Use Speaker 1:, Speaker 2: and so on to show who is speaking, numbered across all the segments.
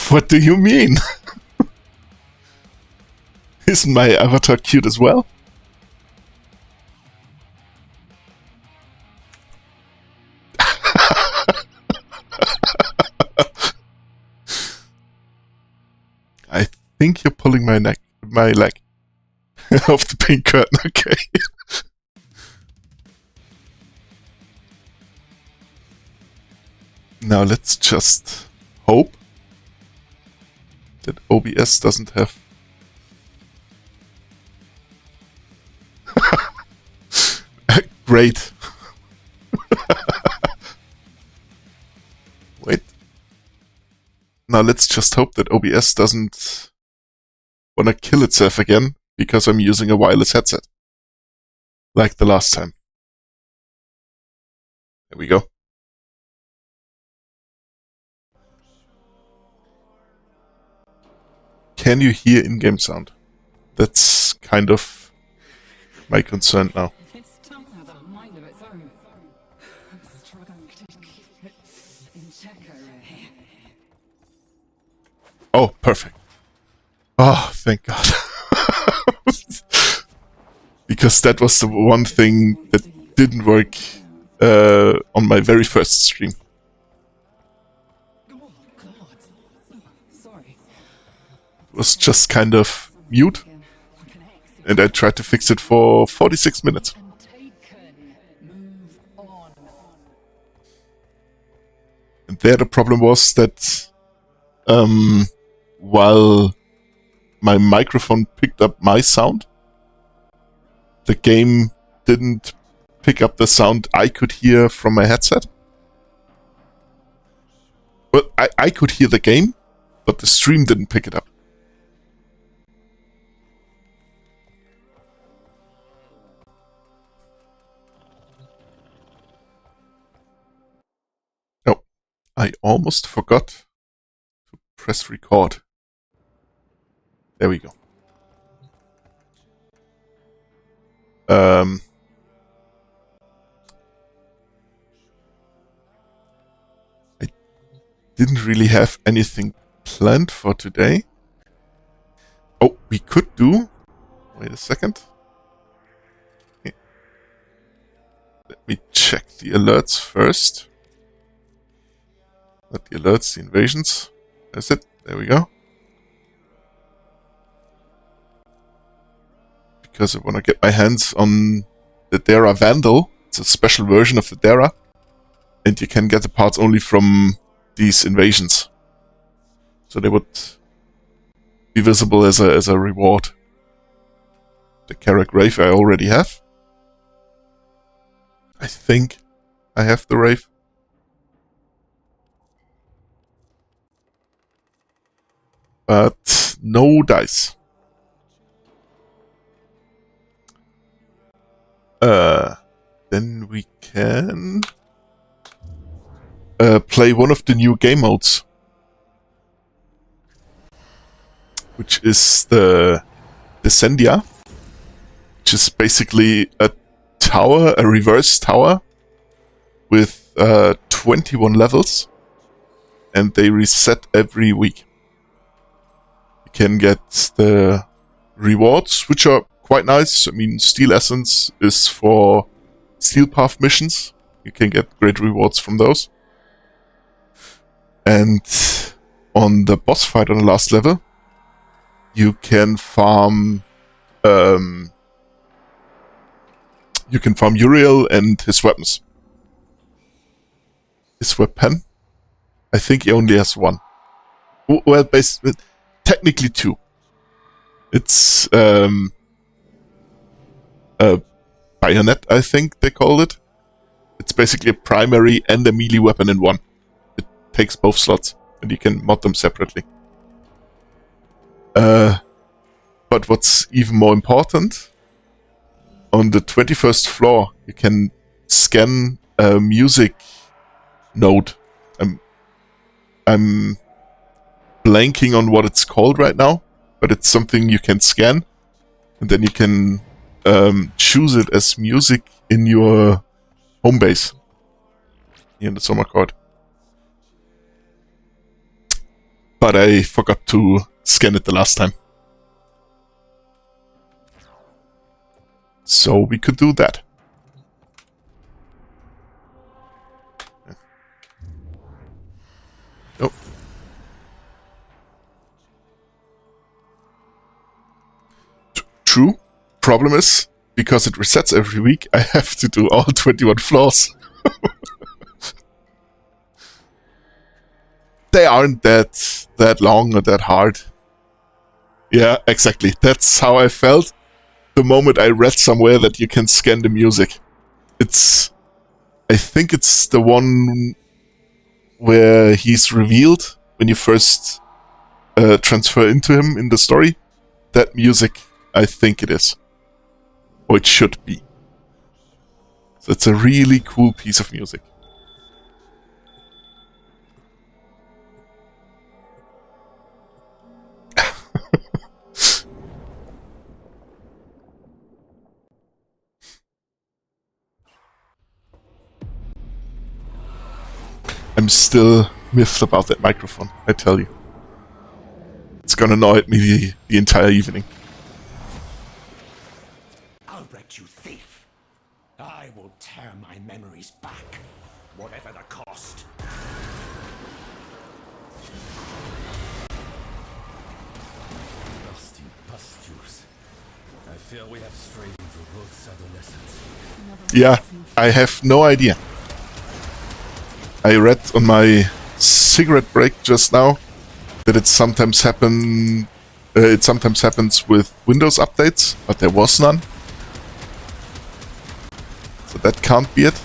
Speaker 1: What do you mean? Isn't my avatar cute as well? I think you're pulling my leg off the pink curtain, okay. Now let's just hope that OBS doesn't have... Great. Wait. Now let's just hope that OBS doesn't want to kill itself again because I'm using a wireless headset. Like the last time. There we go. Can you hear in-game sound? That's kind of my concern now. Oh, perfect. Oh, thank God. Because that was the one thing that didn't work on my very first stream. It was just kind of mute, and I tried to fix it for 46 minutes. And there the problem was that while my microphone picked up my sound, the game didn't pick up the sound I could hear from my headset. Well, I could hear the game, but the stream didn't pick it up. Oh, I almost forgot to press record. There we go. I didn't really have anything planned for today. Oh, we could do... Wait a second. Okay. Let me check the alerts first. Not the alerts, the invasions. That's it. There we go. Because I want to get my hands on the Dara Vandal. It's a special version of the Dara. And you can get the parts only from these invasions. So they would be visible as a reward. The Karak Wraith I already have. I think I have the Wraith. But no dice. Then we can play one of the new game modes, which is the Descendia, which is basically a tower, a reverse tower, with 21 levels, and they reset every week. You can get the rewards, which are quite nice. I mean, Steel Essence is for Steel Path missions. You can get great rewards from those. And on the boss fight on the last level, you can farm Uriel and his weapons. His weapon? I think he only has one. Well, basically, technically two. It's bayonet, I think they called it. It's basically a primary and a melee weapon in one. It takes both slots, and you can mod them separately. But what's even more important, on the 21st floor, you can scan a music node. I'm blanking on what it's called right now, but it's something you can scan, and then you can choose it as music in your home base. here in the summer court. But I forgot to scan it the last time. So we could do that. Nope. True. Problem is, because it resets every week, I have to do all 21 floors. They aren't that long or that hard. Yeah, exactly. That's how I felt the moment I read somewhere that you can scan the music. I think it's the one where he's revealed when you first transfer into him in the story. That music, I think it is. Or it should be. So it's a really cool piece of music. I'm still miffed about that microphone, I tell you. It's gonna annoy me the entire evening.
Speaker 2: I'll wreck you, thief. I will tear my memories back, whatever the cost.
Speaker 3: Rusty pastures. I fear we have strayed into Roth's adolescence.
Speaker 1: Yeah, I have no idea. I read on my cigarette break just now that it sometimes happens with Windows updates, but there was none. So that can't be it.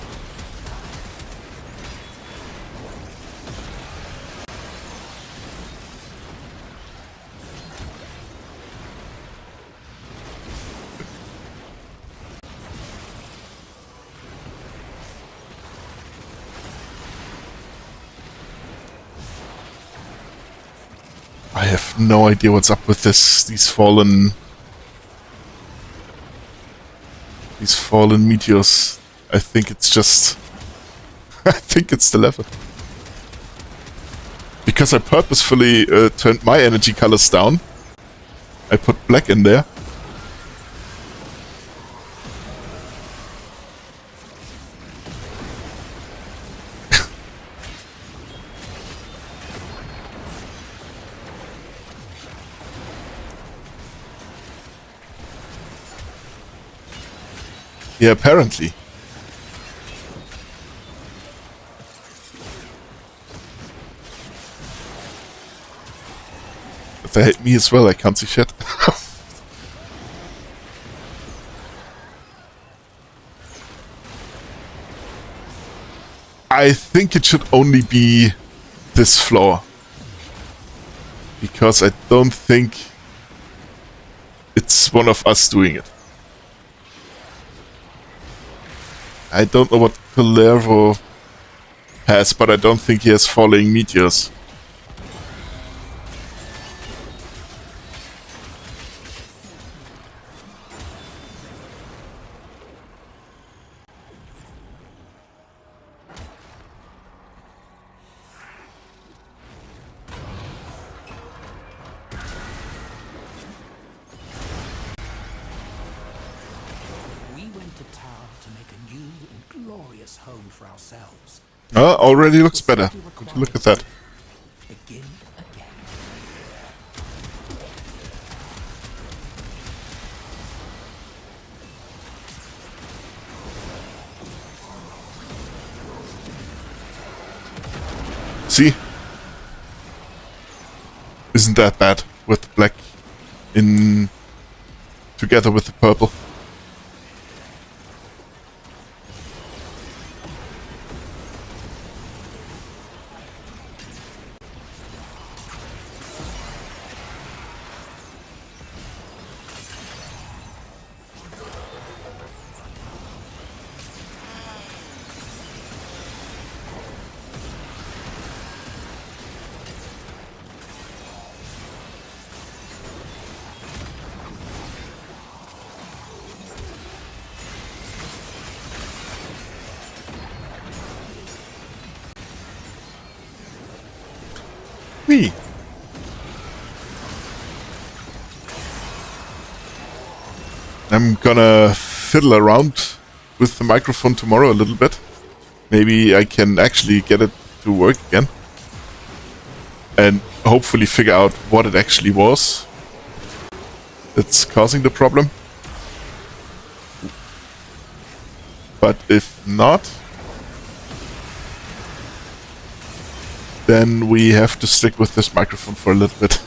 Speaker 1: I have no idea what's up with these fallen meteors. I think it's just I think it's the level. Because I purposefully turned my energy colors down. I put black in there. Yeah, apparently. If they hit me as well, I can't see shit. I think it should only be this floor. Because I don't think it's one of us doing it. I don't know what Palermo has, but I don't think he has falling meteors. Already looks better. Would you look at that?
Speaker 2: Begin again.
Speaker 1: See? Isn't that bad with the black in together with the purple? Me. I'm gonna fiddle around with the microphone tomorrow a little bit. Maybe I can actually get it to work again. And hopefully figure out what it actually was that's causing the problem. But if not, then we have to stick with this microphone for a little bit.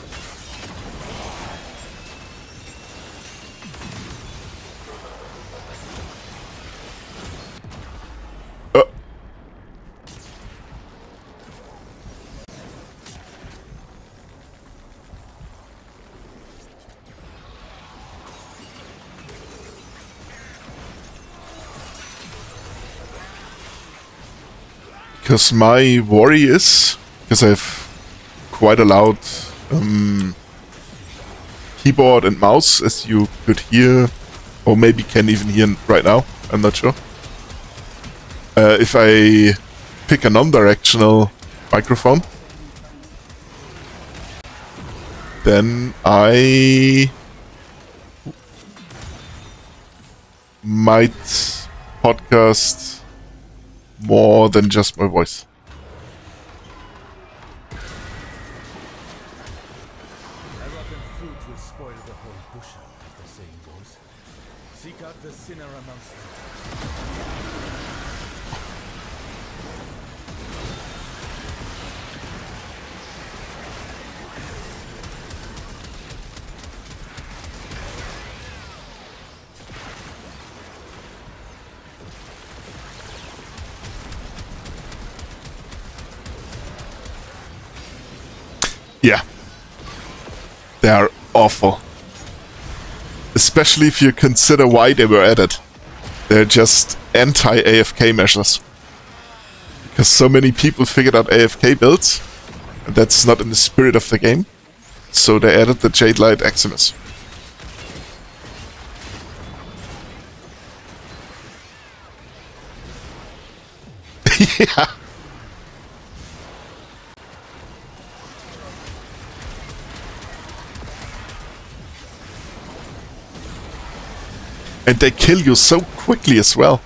Speaker 1: Because my worry is, because I have quite a loud keyboard and mouse, as you could hear, or maybe can even hear right now, I'm not sure. If I pick a non-directional microphone, then I might podcast more than just my voice.
Speaker 3: A rotten fruit will spoil the whole bushel, as the saying goes. Seek out the sinner amongst them.
Speaker 1: Yeah. They are awful. Especially if you consider why they were added. They're just anti-AFK measures. Because so many people figured out AFK builds, and that's not in the spirit of the game. So they added the Jade Light Eximus. Yeah. And they kill you so quickly as well.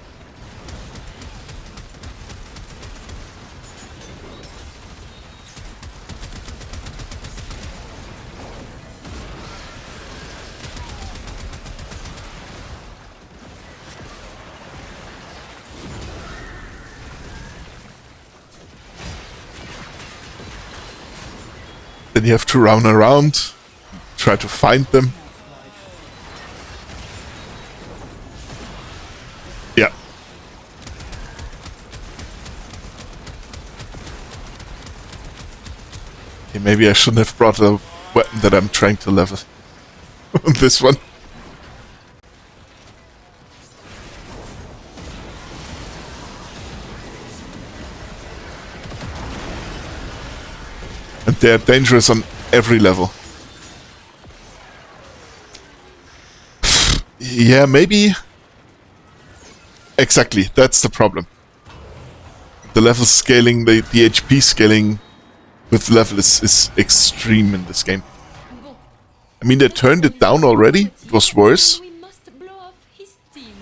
Speaker 1: Then you have to run around, try to find them. Yeah. Okay, maybe I shouldn't have brought a weapon that I'm trying to level. This one. And they're dangerous on every level. Yeah, maybe. Exactly, that's the problem. The level scaling, the HP scaling with level is extreme in this game. I mean, they turned it down already. It was worse.
Speaker 4: We must blow off his steam.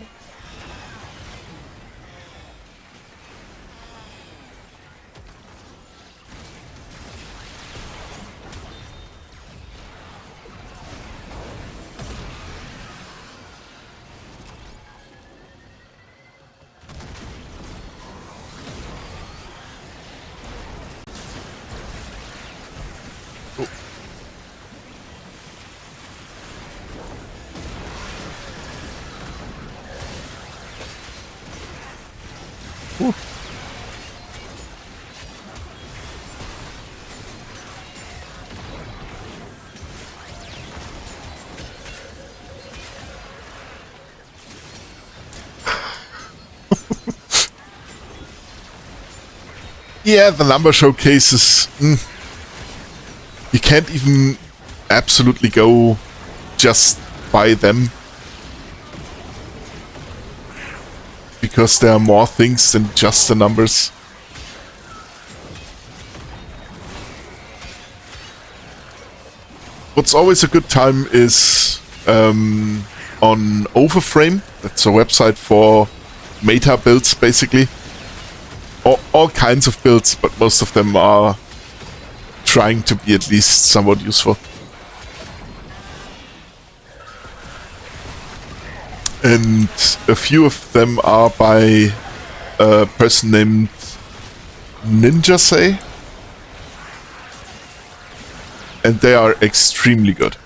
Speaker 1: Yeah, the number showcases. You can't even absolutely go just by them. Because there are more things than just the numbers. what's always a good time is on Warframe. That's a website for meta builds, basically. All kinds of builds, but most of them are trying to be at least somewhat useful. And a few of them are by a person named Ninja Say. And they are extremely good.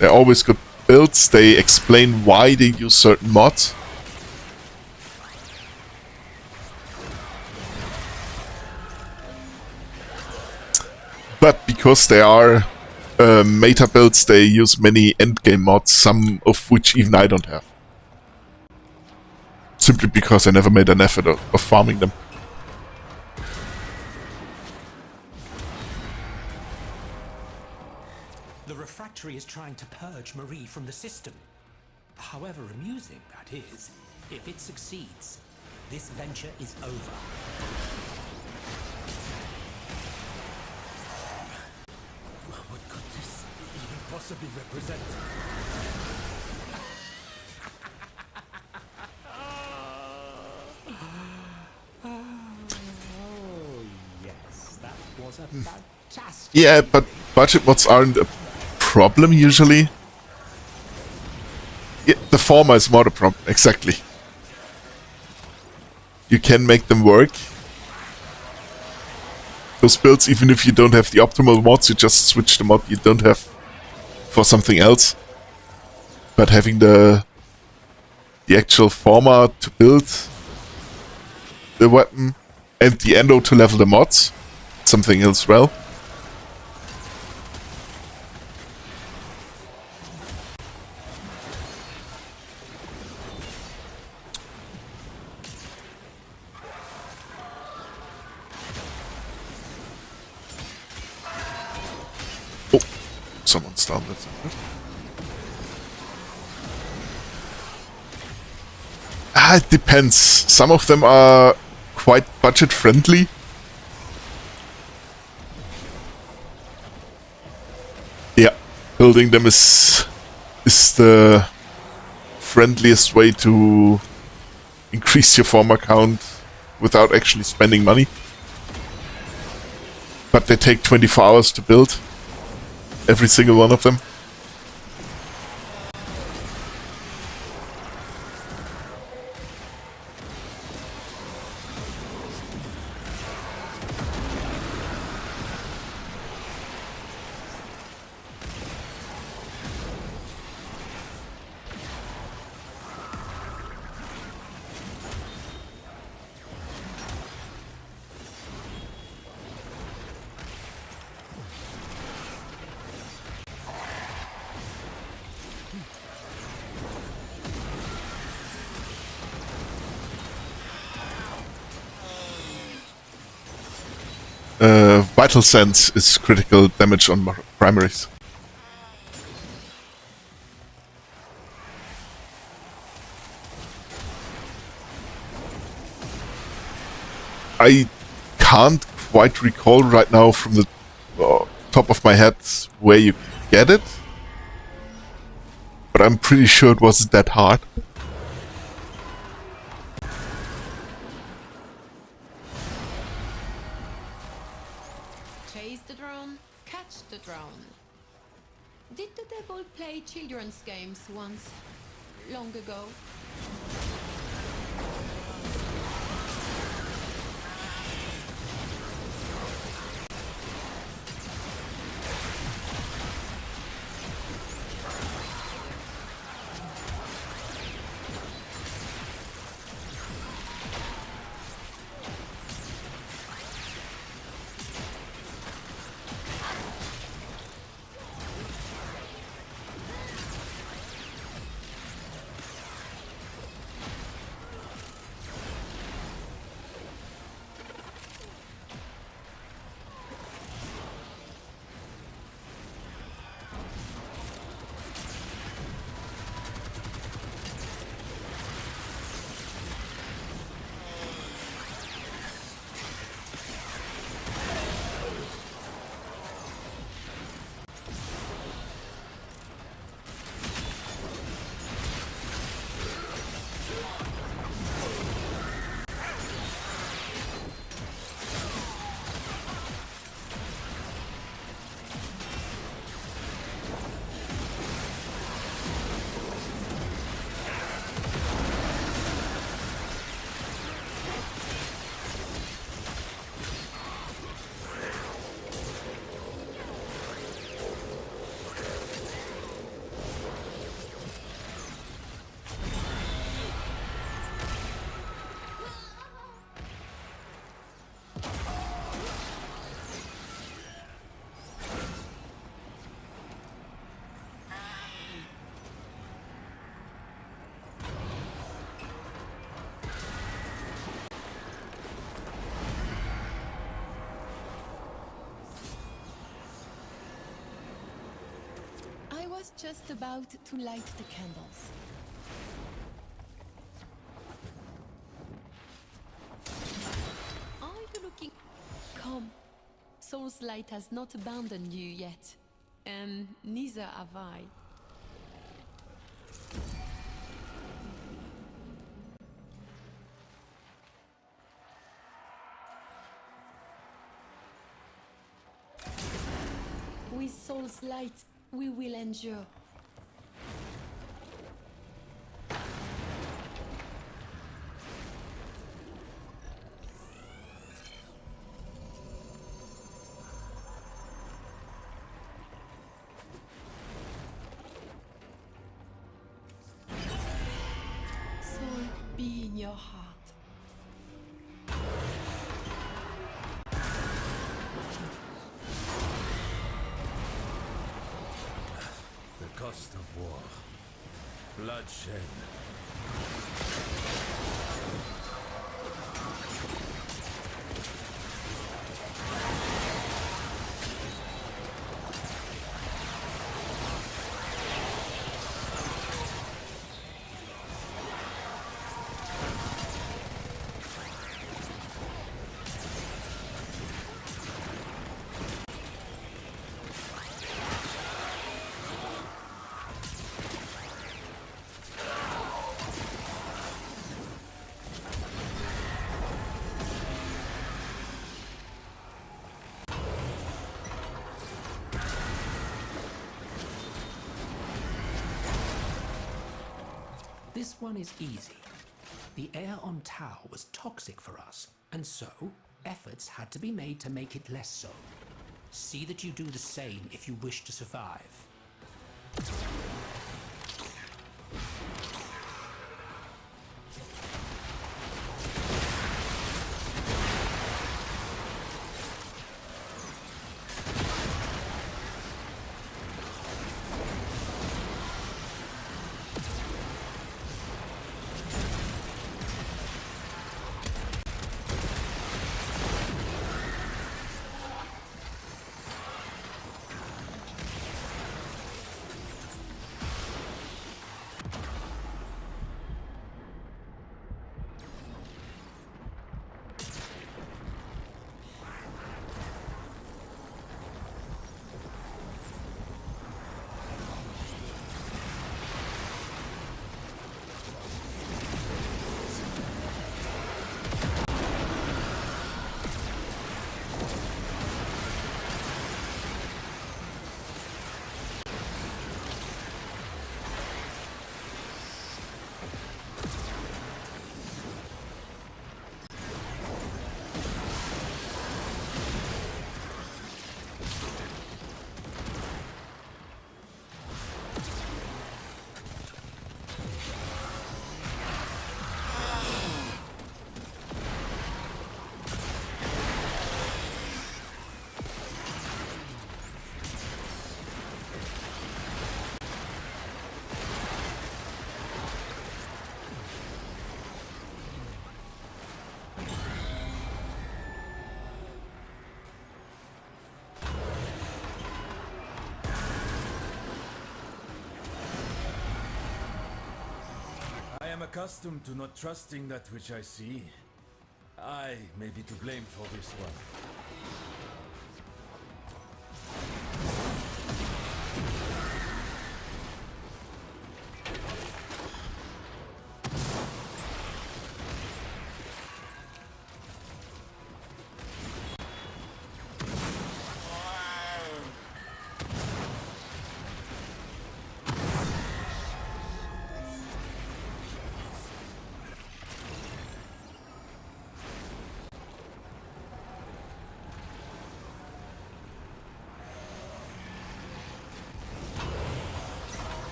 Speaker 1: They're always good builds. They explain why they use certain mods. But because they are meta builds, they use many endgame mods, some of which even I don't have. Simply because I never made an effort of farming them.
Speaker 2: The refractory is trying to purge Marie from the system. However amusing that is, if it succeeds, this venture is over.
Speaker 3: What could this even possibly represent?
Speaker 2: Yes, that was a fantastic...
Speaker 1: Yeah, but budget mods aren't a problem usually. Yeah, the former is more the problem, exactly. You can make them work. Those builds, even if you don't have the optimal mods, you just switch the mod you don't have for something else. But having the actual format to build the weapon and the endo to level the mods, something else well. Oh, someone's down there. It depends. Some of them are quite budget friendly. Yeah, building them is the friendliest way to increase your farmer count without actually spending money. But they take 24 hours to build, every single one of them. Vital Sense is critical damage on primaries. I can't quite recall right now from the top of my head where you get it, but I'm pretty sure it wasn't that hard.
Speaker 4: Chase the drone, catch the drone. Did the devil play children's games once, long ago? just about to light the candles. Are you looking? Come. Soul's light has not abandoned you yet. And neither have I. With Soul's light, we will endure. Soul, be in your heart.
Speaker 3: The cost of war. Bloodshed.
Speaker 2: This one is easy. The air on Tau was toxic for us, and so efforts had to be made to make it less so. See that you do the same if you wish to survive.
Speaker 3: I am accustomed to not trusting that which I see. I may be to blame for this one.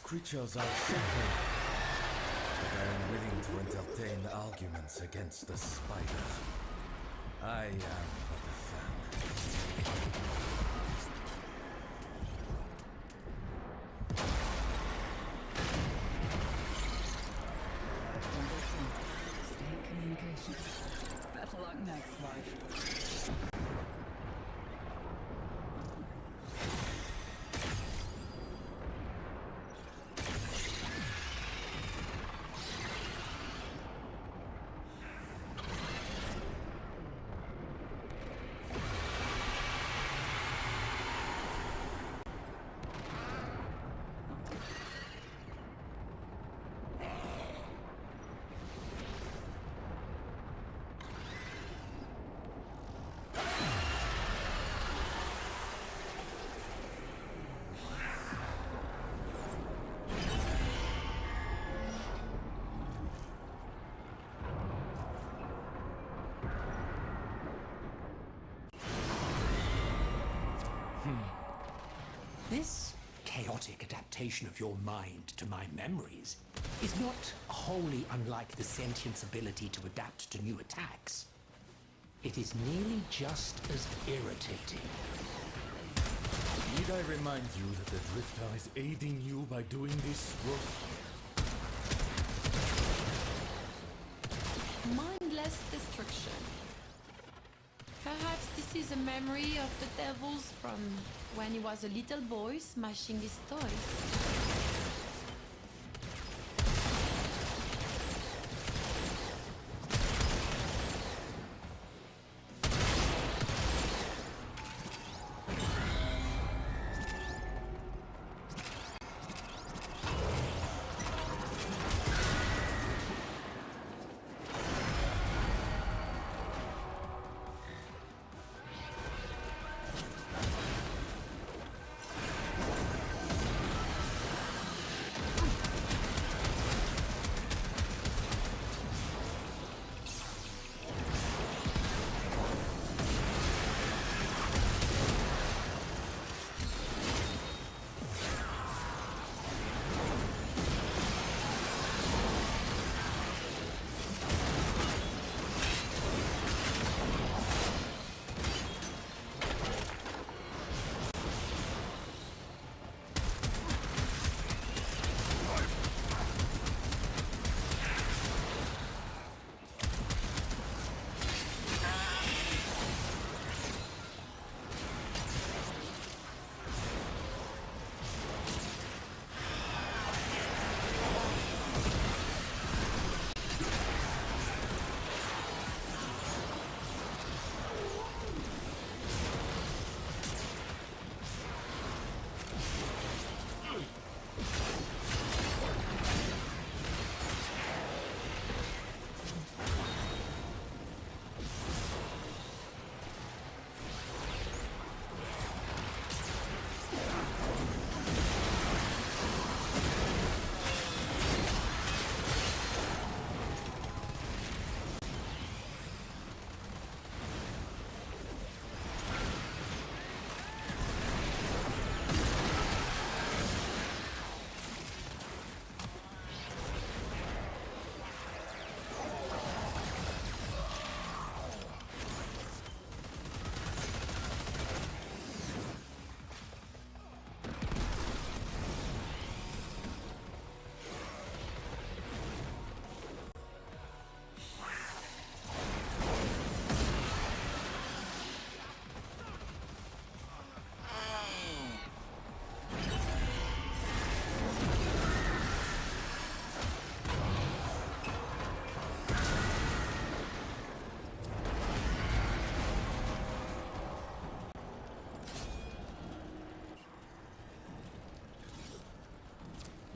Speaker 3: Creatures are sacred, but I am willing to entertain arguments against the spider. I am but a fan.
Speaker 2: This chaotic adaptation of your mind to my memories is not wholly unlike the sentient's ability to adapt to new attacks. It is nearly just as irritating.
Speaker 3: Need I remind you that the Drifter is aiding you by doing this, Wolf?
Speaker 4: Mindless destruction. Perhaps this is a memory of the devils from when he was a little boy smashing his toys.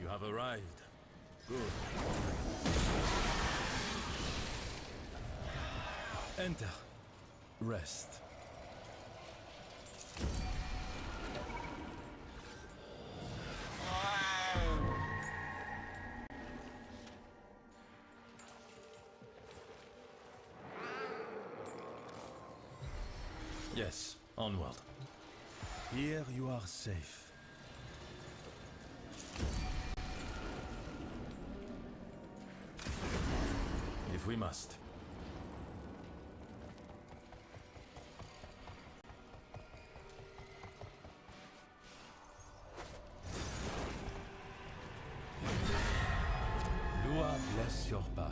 Speaker 3: You have arrived. Good. Enter. Rest. Yes, onward. Here you are safe. If we must. Lua bless your path.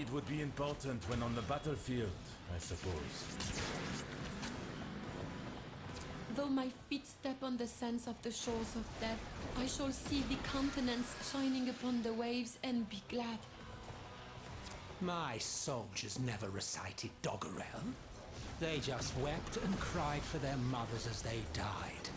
Speaker 3: It would be important when on the battlefield, I suppose.
Speaker 4: Though my feet step on the sands of the shores of death, I shall see the countenance shining upon the waves and be glad.
Speaker 2: My soldiers never recited Doggerel. They just wept and cried for their mothers as they died.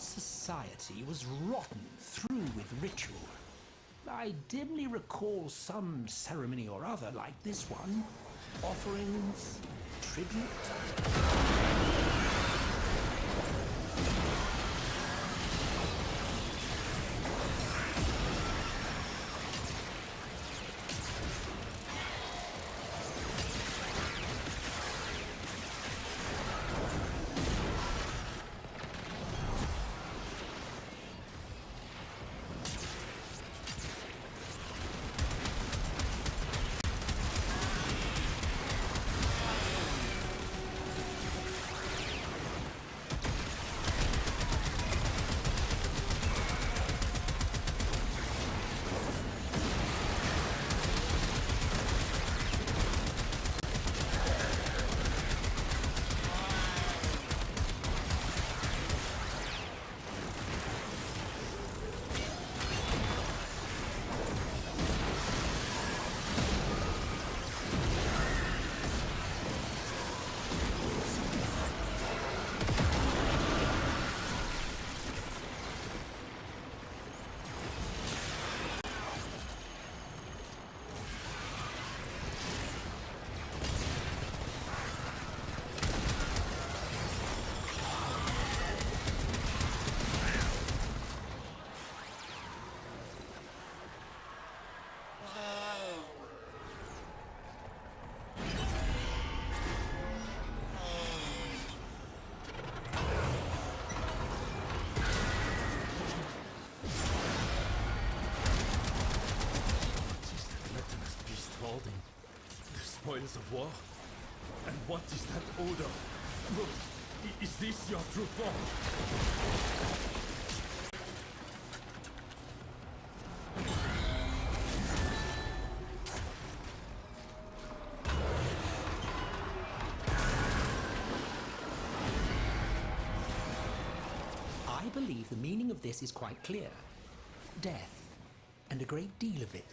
Speaker 2: Society was rotten through with ritual. I dimly recall some ceremony or other like this one. Offerings, tribute.
Speaker 3: The spoils of war? And what is that odor? Look, is this your true form?
Speaker 2: I believe the meaning of this is quite clear. Death, and a great deal of it.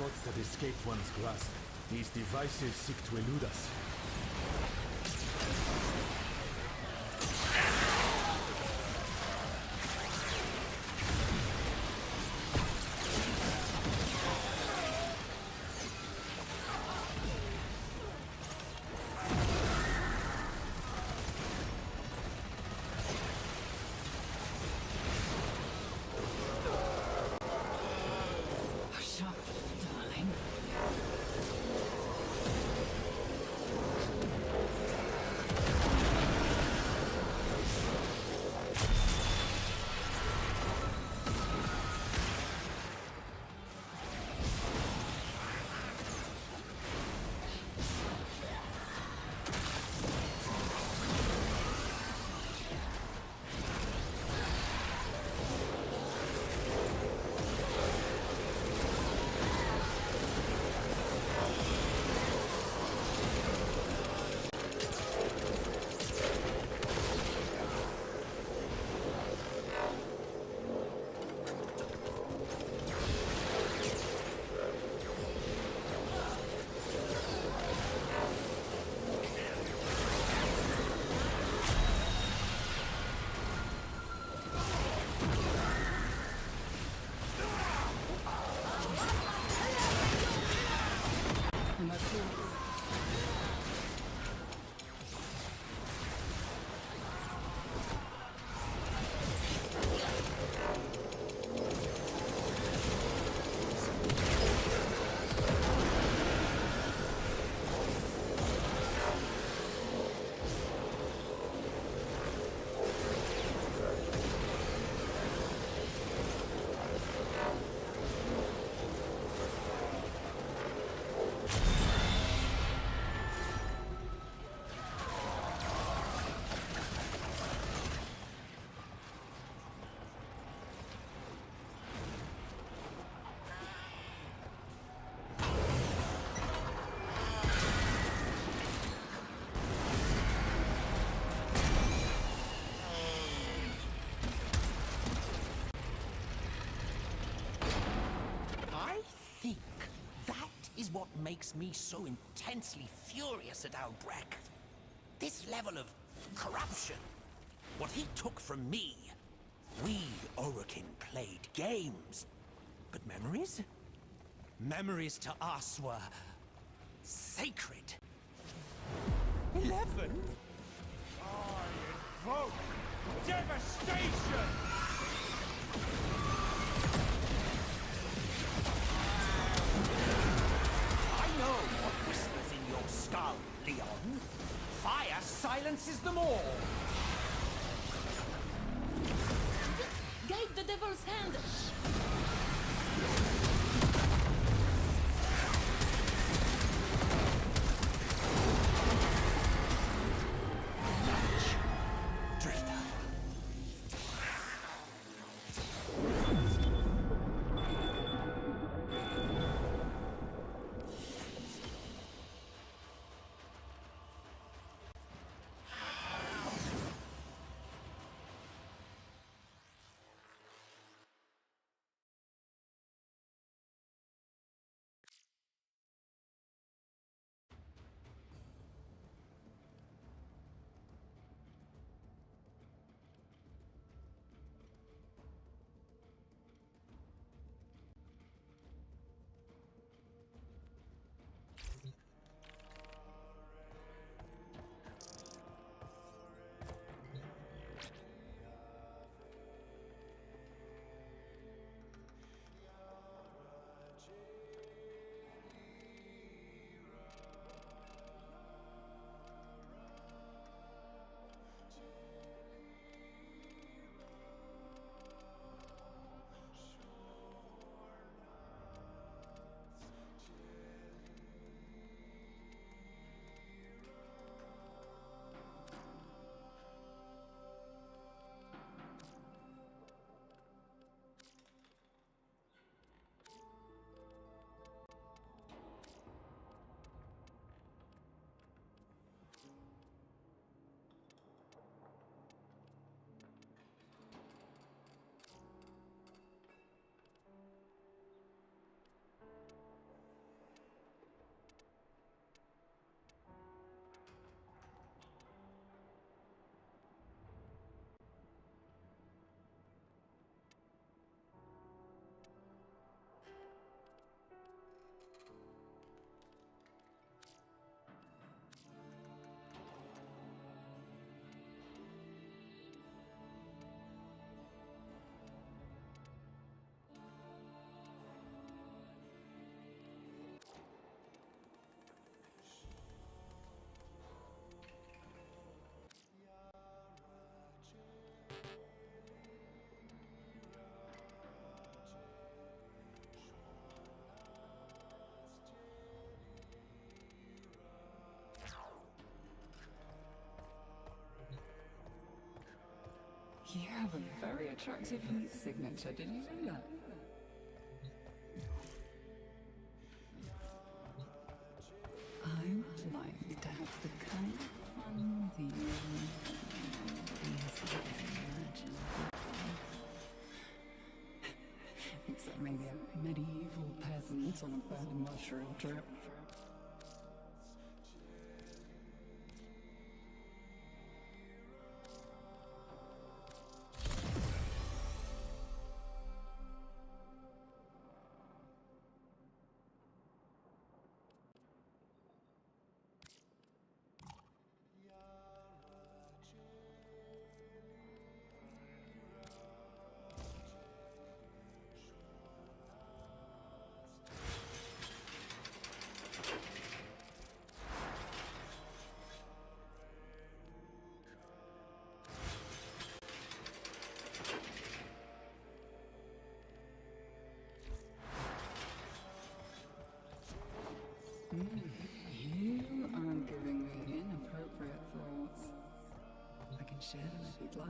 Speaker 3: thoughts that escape one's grasp. These devices seek to elude us.
Speaker 5: Hush up, darling. Am I cool?
Speaker 2: I think that is what makes me so intensely furious at Albrecht. This level of corruption. What he took from me. We, Orokin, played games. But memories? Memories to us were sacred. 11?
Speaker 6: I invoke devastation!
Speaker 2: I know what whispers in your skull, Leon. Fire silences them all.
Speaker 4: Guide the devil's hand!
Speaker 5: You have a very attractive heat signature, did you know that? I would like to have the kind of fun with you. Please imagine. Except maybe a medieval peasant on a burning mushroom trip. You are giving me inappropriate thoughts. I can share them if you'd like.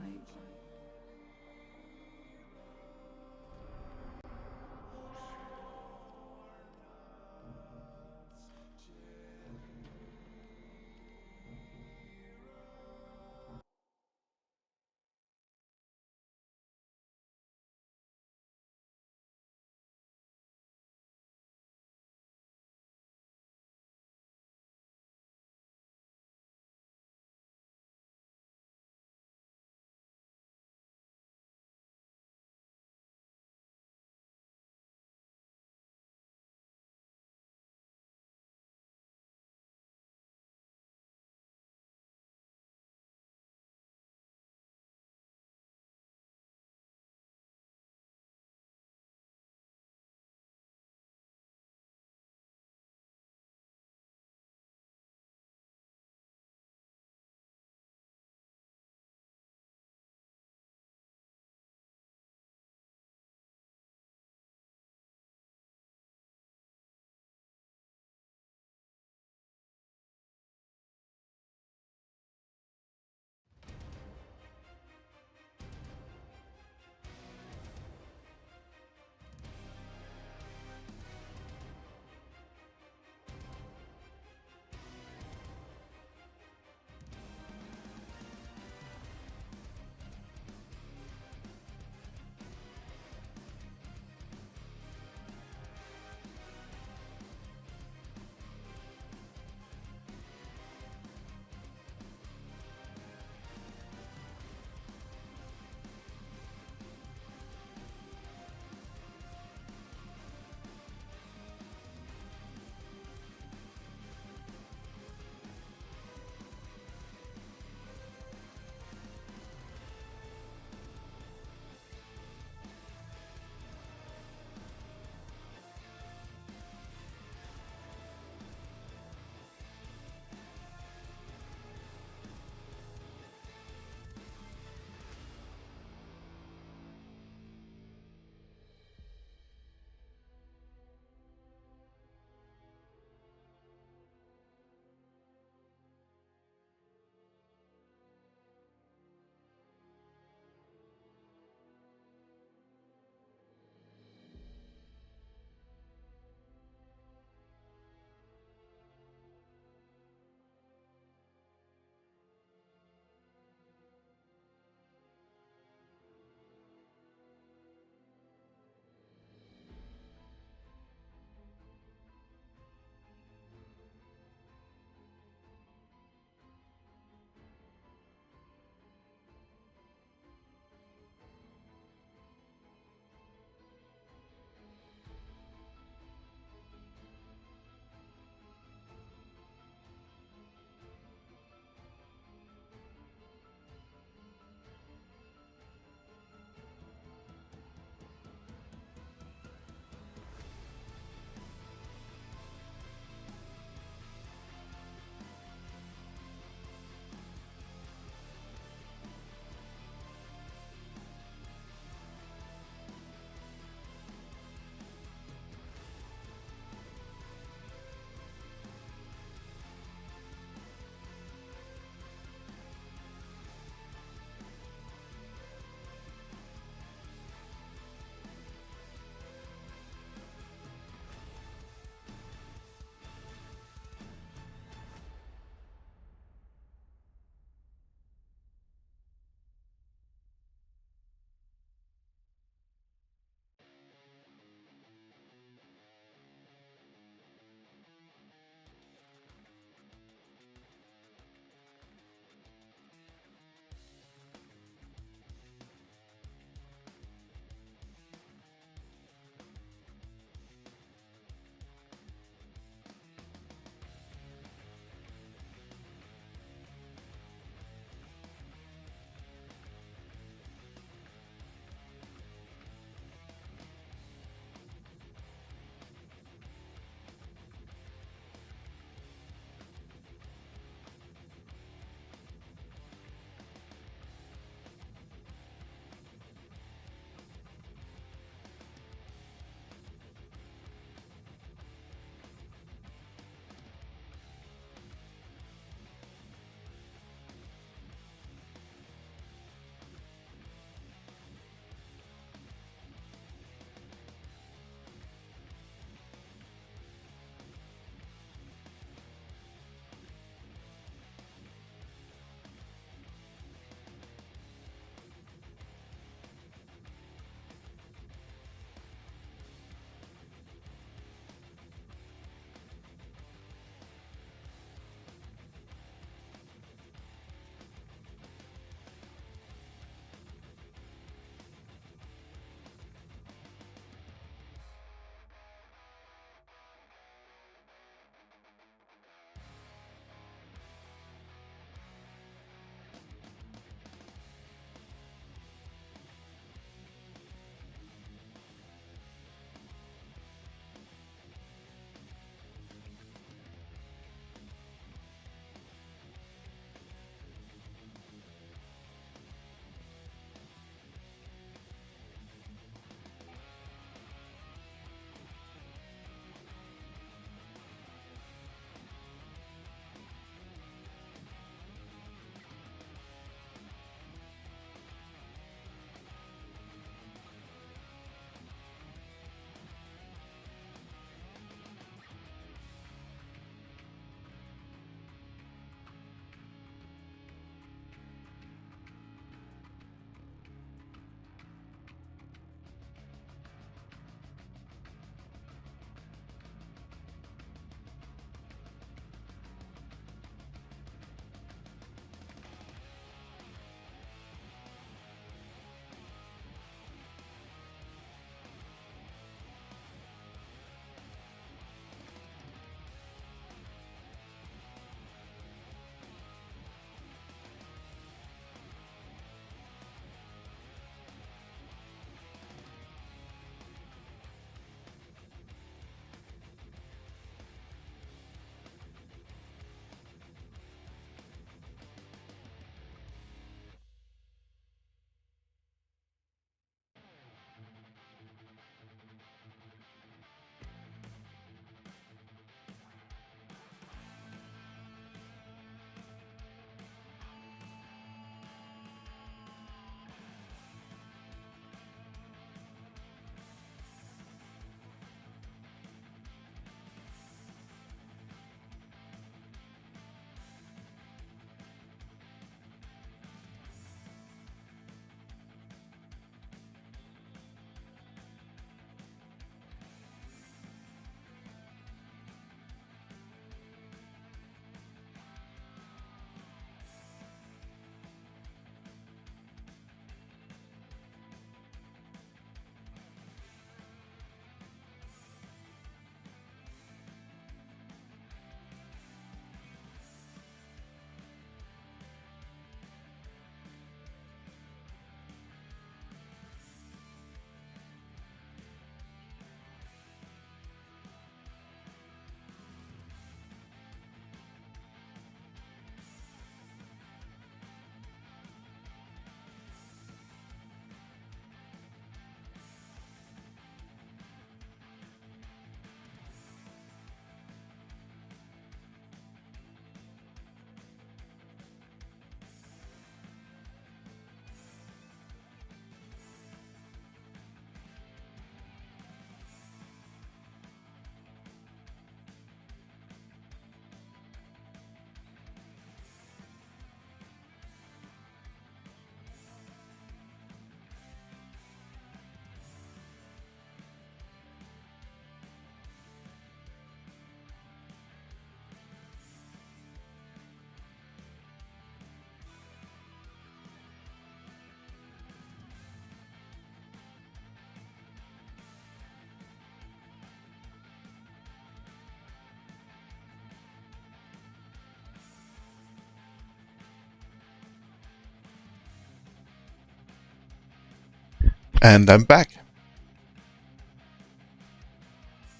Speaker 1: And I'm back.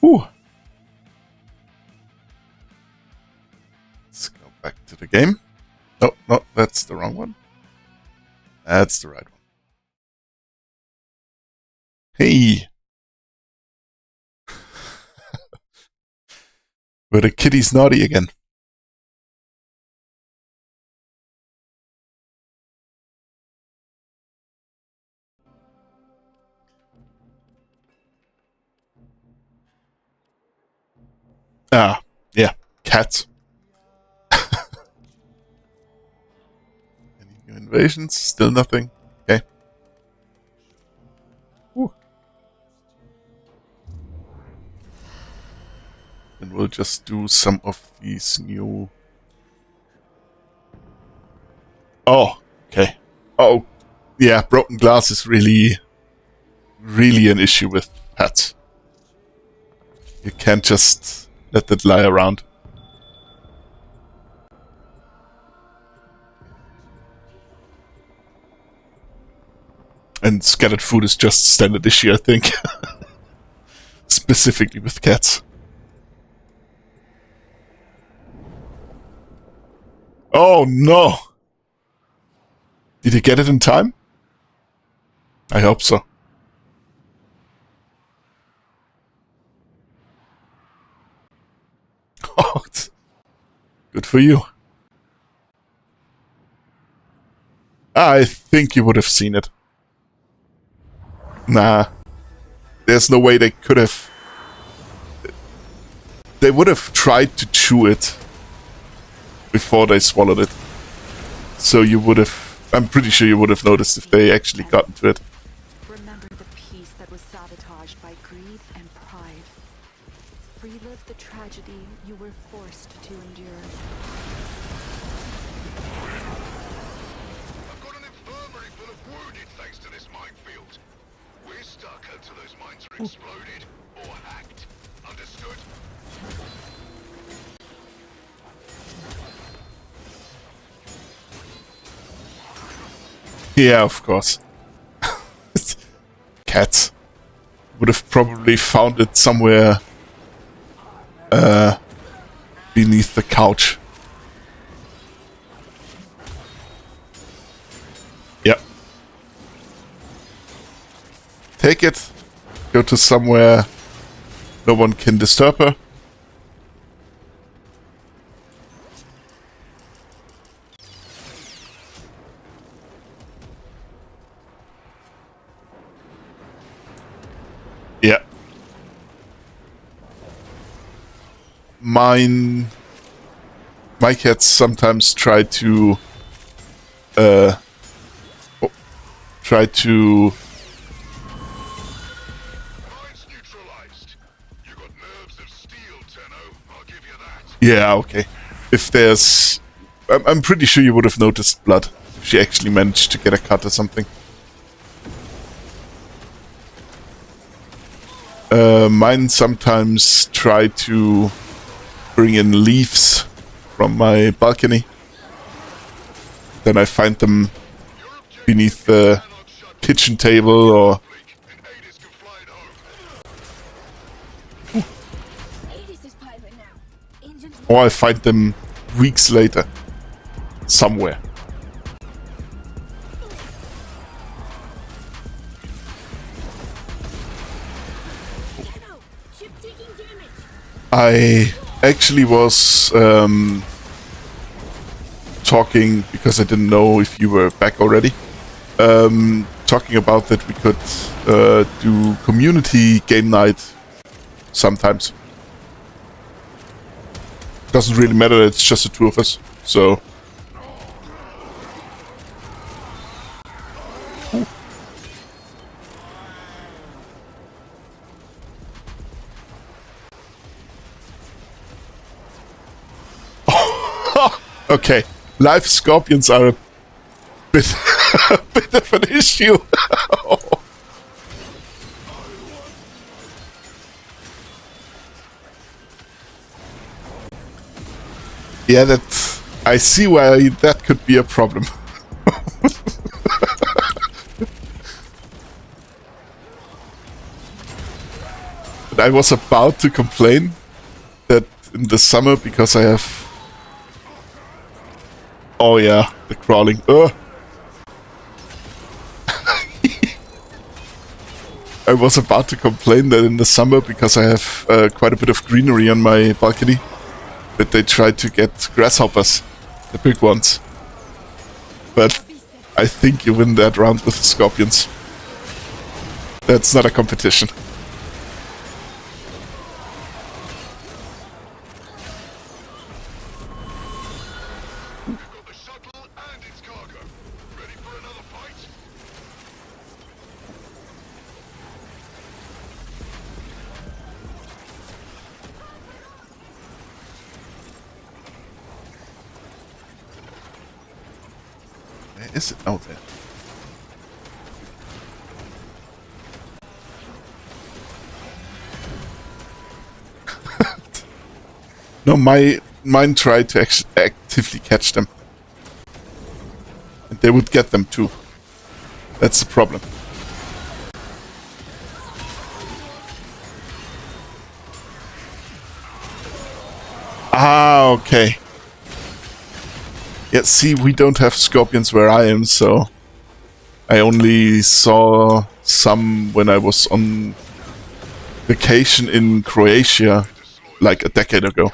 Speaker 1: Whew. Let's go back to the game. Oh, no, that's the wrong one. That's the right one. Hey! Were the kitties naughty again? Ah, yeah, cats. Any new invasions? Still nothing. Okay. Whew. And we'll just do some of these new... Oh, okay. Oh, yeah, broken glass is really an issue with pets. You can't just let that lie around. And scattered food is just standard issue, I think. Specifically with cats. Oh no! Did you get it in time? I hope so. Oh, good for you. I think you would have seen it. Nah. There's no way they could have... They would have tried to chew it before they swallowed it. So you would have... I'm pretty sure you would have noticed if they actually got into it.
Speaker 7: Remember the peace that was sabotaged by greed and pride. Relive the tragedy you were forced to endure.
Speaker 8: I've got an infirmary full of wounded thanks to this minefield. We're stuck until those mines are exploded or hacked. Understood?
Speaker 1: Yeah, of course. Cats. Would have probably found it somewhere beneath the couch. Yep. Take it. Go to somewhere no one can disturb her. Yeah. My cats sometimes try to
Speaker 8: Mine's neutralized. You got nerves of steel, Tenno. I'll give you that.
Speaker 1: yeah, okay. If there's I'm pretty sure you would have noticed blood if she actually managed to get a cut or something. Mine sometimes try to bring in leaves from my balcony. Then I find them beneath the kitchen table or...
Speaker 8: And Hades can fly it home.
Speaker 7: Hades is pilot now. Engines
Speaker 1: Or I find them weeks later. Somewhere.
Speaker 7: ship taking damage.
Speaker 1: I actually was talking, because I didn't know if you were back already, talking about that we could do community game night sometimes. Doesn't really matter, it's just the two of us, so... Okay, live scorpions are a bit, a bit of an issue. Yeah, that... I see why that could be a problem. I was about to complain that in the summer, because I have... Oh yeah, the crawling. I was about to complain that in the summer, because I have quite a bit of greenery on my balcony, that they tried to get grasshoppers, the big ones. But I think you win that round with the scorpions. That's not a competition.
Speaker 8: Got the shuttle and its cargo. Ready for another fight?
Speaker 1: Where is it? Oh, there. No, mine tried to actively catch them. And they would get them too. That's the problem. Ah, okay. Yeah, see, we don't have scorpions where I am, so I only saw some when I was on vacation in Croatia like a decade ago.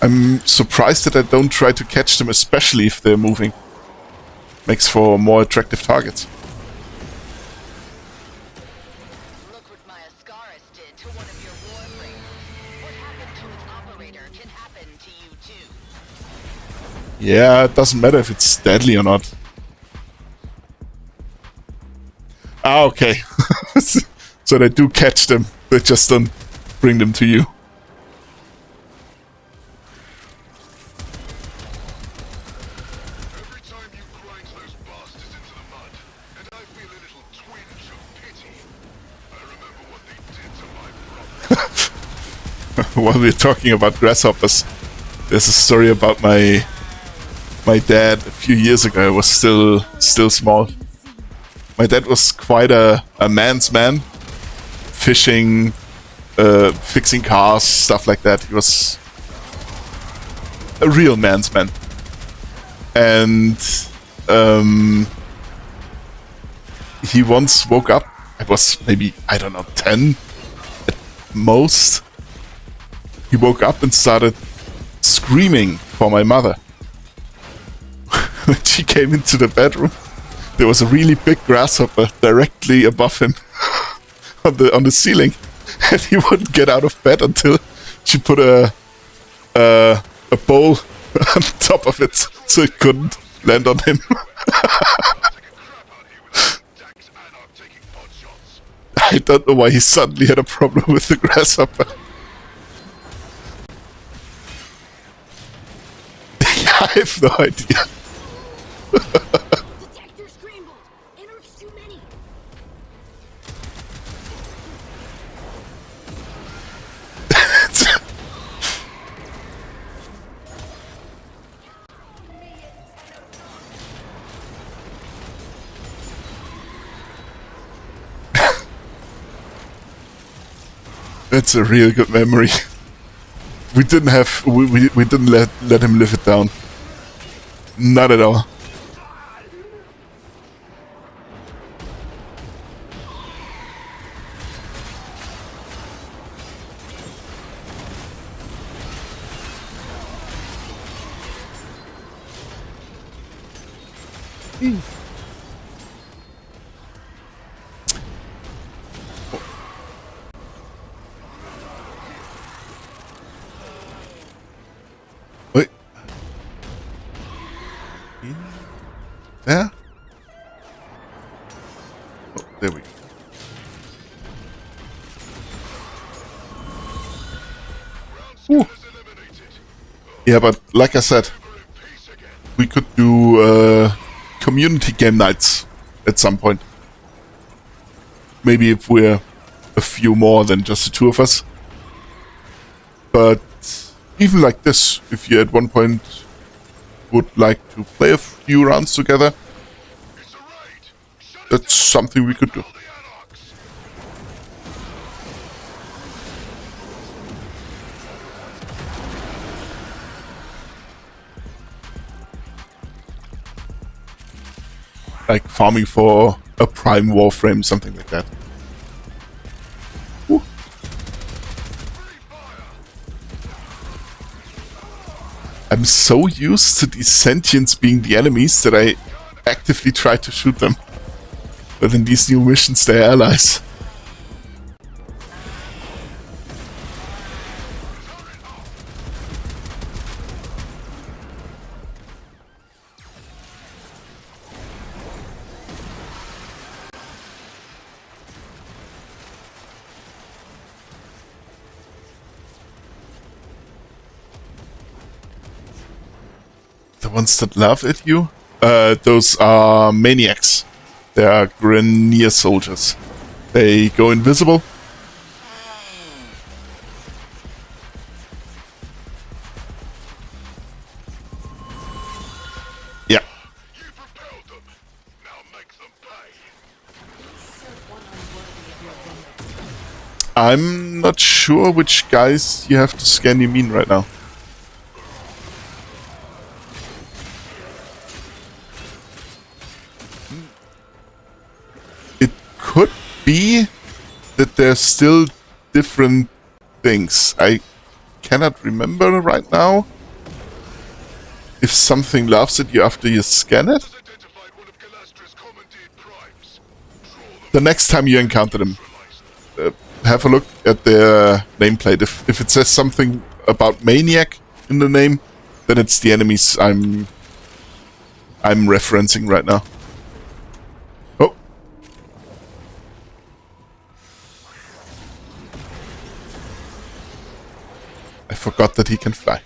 Speaker 1: I'm surprised that I don't try to catch them, especially if they're moving. Makes for more attractive targets.
Speaker 9: Look what my Ascaris did to one of your Warframes. What happened to its operator can happen to you too.
Speaker 1: Yeah, it doesn't matter if it's deadly or not. Ah, okay. So they do catch them, they just don't bring them to you.
Speaker 8: Every time you grind those bastards into the mud, and I feel a little twinge of pity. I remember what they did to my brother.
Speaker 1: While we're talking about grasshoppers, there's a story about my dad a few years ago. I was still small. My dad was quite a man's man. Fishing, fixing cars, stuff like that. He was a real man's man. And he once woke up. I was maybe, I don't know, 10 at most. He woke up and started screaming for my mother. When she came into the bedroom, there was a really big grasshopper directly above him on the ceiling, and he wouldn't get out of bed until she put a bowl on top of it so it couldn't land on him. I don't know why he suddenly had a problem with the grasshopper. I have no idea.
Speaker 4: Detector scrambled. Anarchs too many.
Speaker 1: That's a real good memory. We didn't have we didn't let him live it down. Not at all. Wait. There? Oh, there we go. Ooh. Yeah, but like I said, we could do community game nights at some point. Maybe if we're a few more than just the two of us. But even like this, if you at one point would like to play a few rounds together, that's something we could do. Like farming for a prime Warframe, something like that. Woo. I'm so used to these sentients being the enemies that I actively try to shoot them. But in these new missions, they're allies. The ones that laugh at you? Those are maniacs. They are Grenier soldiers. They go invisible. Yeah.
Speaker 8: You propelled them. Now make them pay.
Speaker 1: I'm not sure which guys you have to scan. You mean right now? Could be that there's still different things. I cannot remember right now if something laughs at you after you scan it. The next time you encounter them, have a look at their nameplate. If it says something about Maniac in the name, then it's the enemies I'm referencing right now. I forgot that he can fly.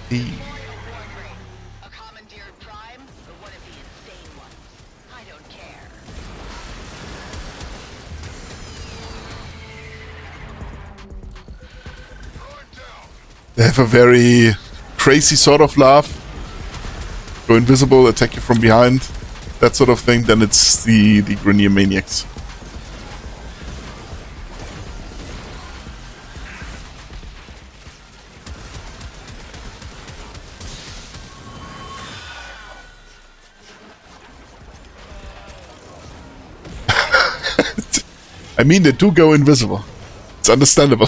Speaker 9: A commandeered prime, or one of the insane ones? I don't care.
Speaker 1: They have a very crazy sort of laugh. Go invisible, attack you from behind, that sort of thing. Then it's the Grenier Maniacs. I mean, they do go invisible. It's understandable.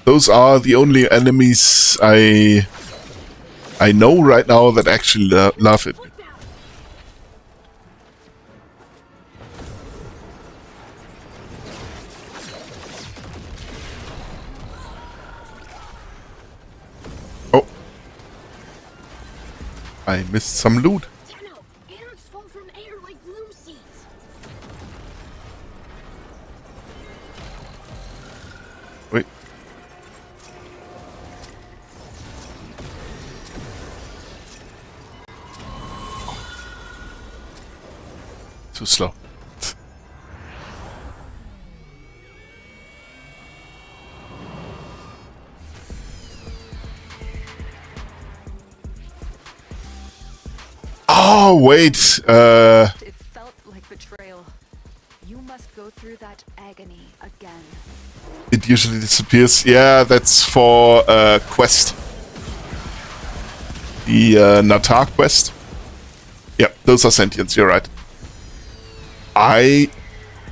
Speaker 1: Those are the only enemies I know right now that actually laugh at me. I missed some loot.
Speaker 4: Tenno, arrows fall from air like bloom seeds.
Speaker 1: Wait. Too slow. Oh, wait.
Speaker 7: It felt like betrayal. You must go through that agony again.
Speaker 1: It usually disappears. Yeah, that's for quest. The Natar quest. Yep, those are sentients, you're right. I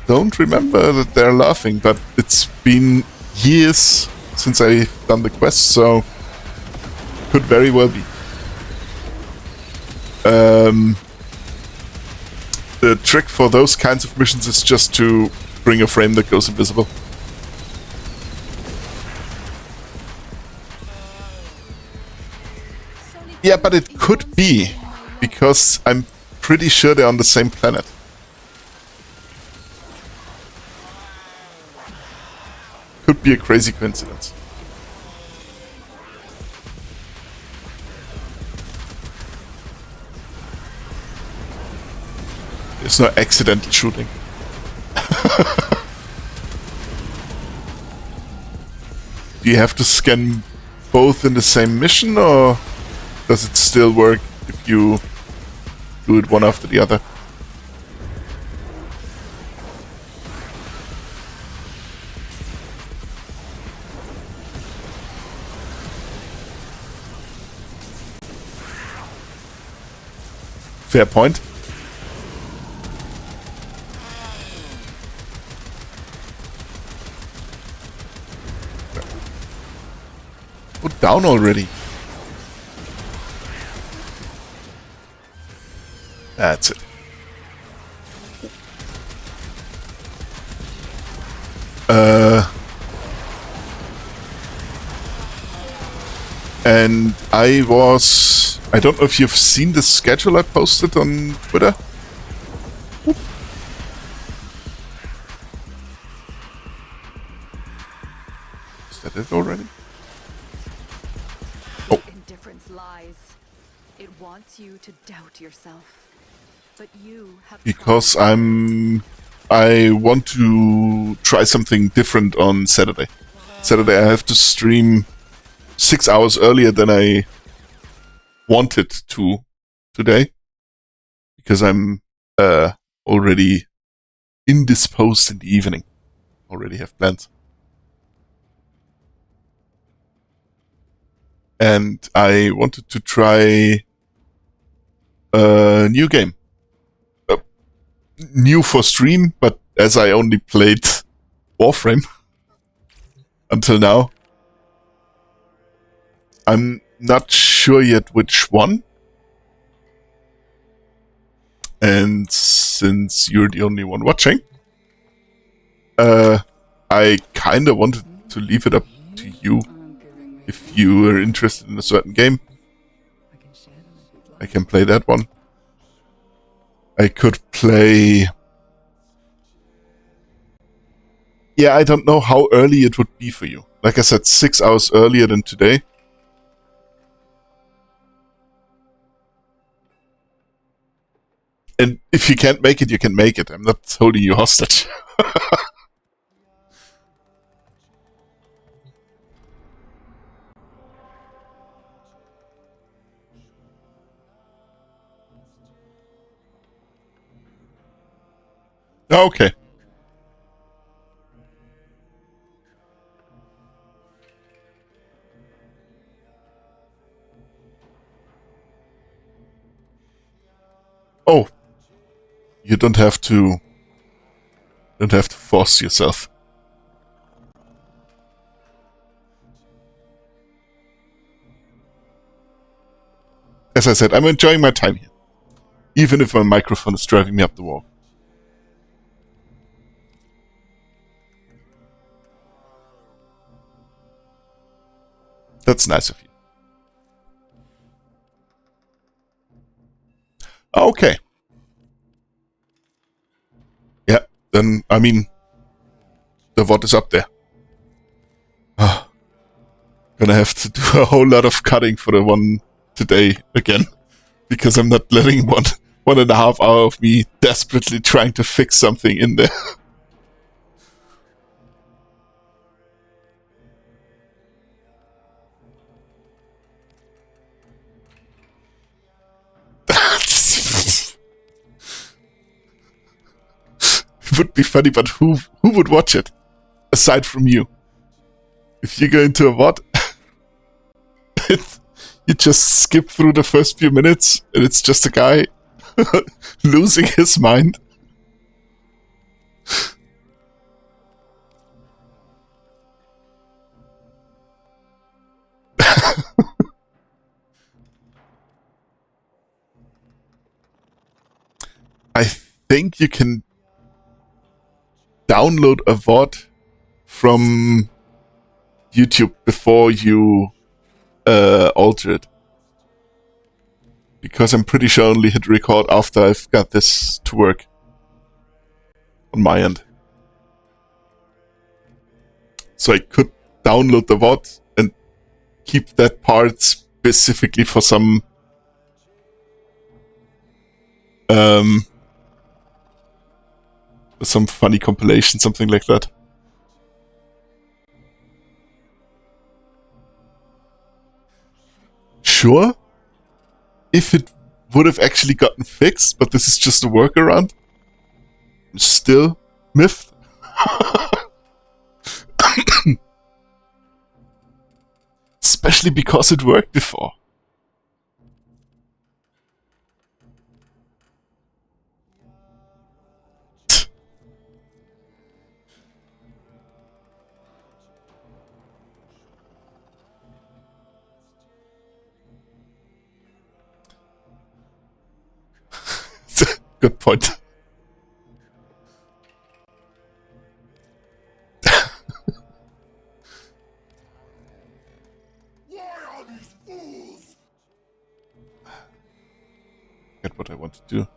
Speaker 1: don't remember that they're laughing, but it's been years since I've done the quest, so could very well be. The trick for those kinds of missions is just to bring a frame that goes invisible. Yeah, but it could be, because I'm pretty sure they're on the same planet. Could be a crazy coincidence. There's no accidental shooting. Do you have to scan both in the same mission, or does it still work if you do it one after the other? Fair point. Put down already. That's it. And I don't know if you've seen the schedule I posted on Twitter. Oop. Is that it already? Oh.
Speaker 7: Indifference lies. It wants you to doubt yourself. But you have
Speaker 1: Because I want to try something different on Saturday. Saturday I have to stream 6 hours earlier than I wanted to today. Because I'm already indisposed in the evening. Already have plans. And I wanted to try a new game. New for stream, but as I only played Warframe until now, I'm not sure yet which one. And since you're the only one watching, I kinda wanted to leave it up to you. If you are interested in a certain game, I can play that one. I could play... Yeah, I don't know how early it would be for you. Like I said, 6 hours earlier than today. And if you can't make it, you can make it. I'm not holding you hostage. Okay. Oh. You don't have to force yourself. As I said, I'm enjoying my time here. Even if my microphone is driving me up the wall. That's nice of you. Okay. Yeah, then, I mean, the VOD is up there. Gonna have to do a whole lot of cutting for the one today again. Because I'm not letting 1.5 hour of me desperately trying to fix something in there. It would be funny, but who would watch it? Aside from you. If you go into a VOD, you just skip through the first few minutes, and it's just a guy losing his mind. I think you can download a VOD from YouTube before you alter it. Because I'm pretty sure I only hit record after I've got this to work. On my end. So I could download the VOD and keep that part specifically for some Some funny compilation, something like that. Sure, if it would have actually gotten fixed, but this is just a workaround, I'm still miffed. Especially because it worked before. Good point.
Speaker 8: Why are these fools?
Speaker 1: Get what I want to do.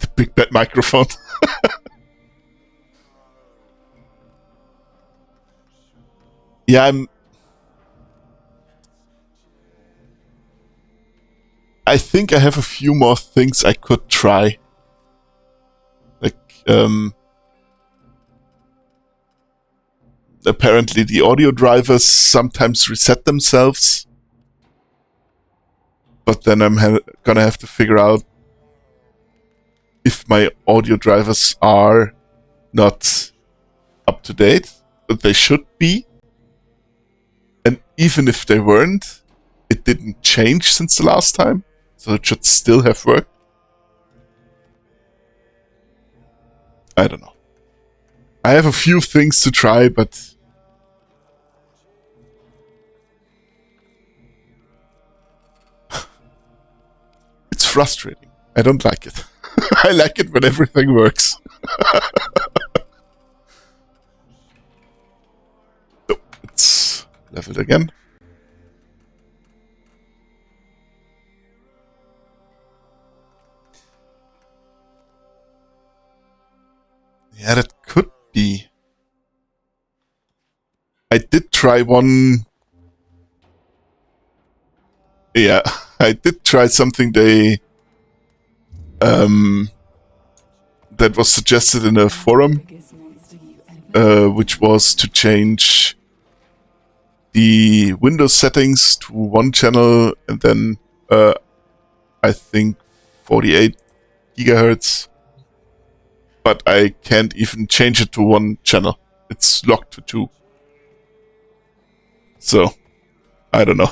Speaker 1: The big bad microphone. Yeah, I think I have a few more things I could try. Like, apparently the audio drivers sometimes reset themselves. But then I'm gonna have to figure out if my audio drivers are not up to date, but they should be. And even if they weren't, it didn't change since the last time. So it should still have worked. I don't know. I have a few things to try, but it's frustrating. I don't like it. I like it when everything works. So, let's level it again. Yeah, that could be. I did try one. Yeah, I did try something that was suggested in a forum, which was to change the Windows settings to one channel and then I think 48 gigahertz. But I can't even change it to one channel. It's locked to 2. So, I don't know.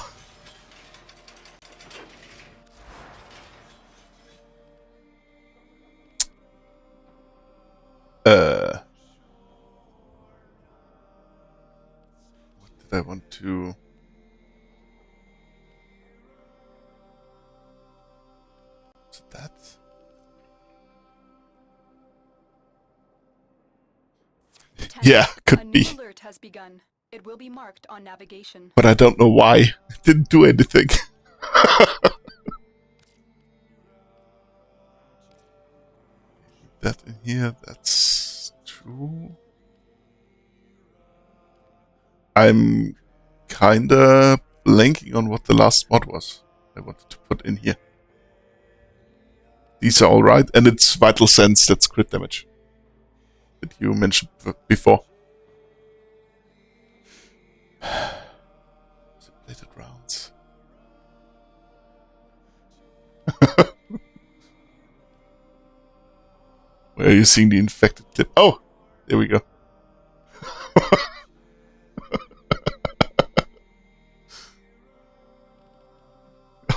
Speaker 1: What did I want to... Was it that? Yeah, could be.
Speaker 7: A new alert has begun. It will be marked on navigation.
Speaker 1: But I don't know why. It didn't do anything. That in here, that's true. I'm kinda blanking on what the last mod was I wanted to put in here. These are alright, and it's Vital Sense, that's crit damage. That you mentioned before. Bladed rounds. Where are you seeing the infected clip? Oh! There we go.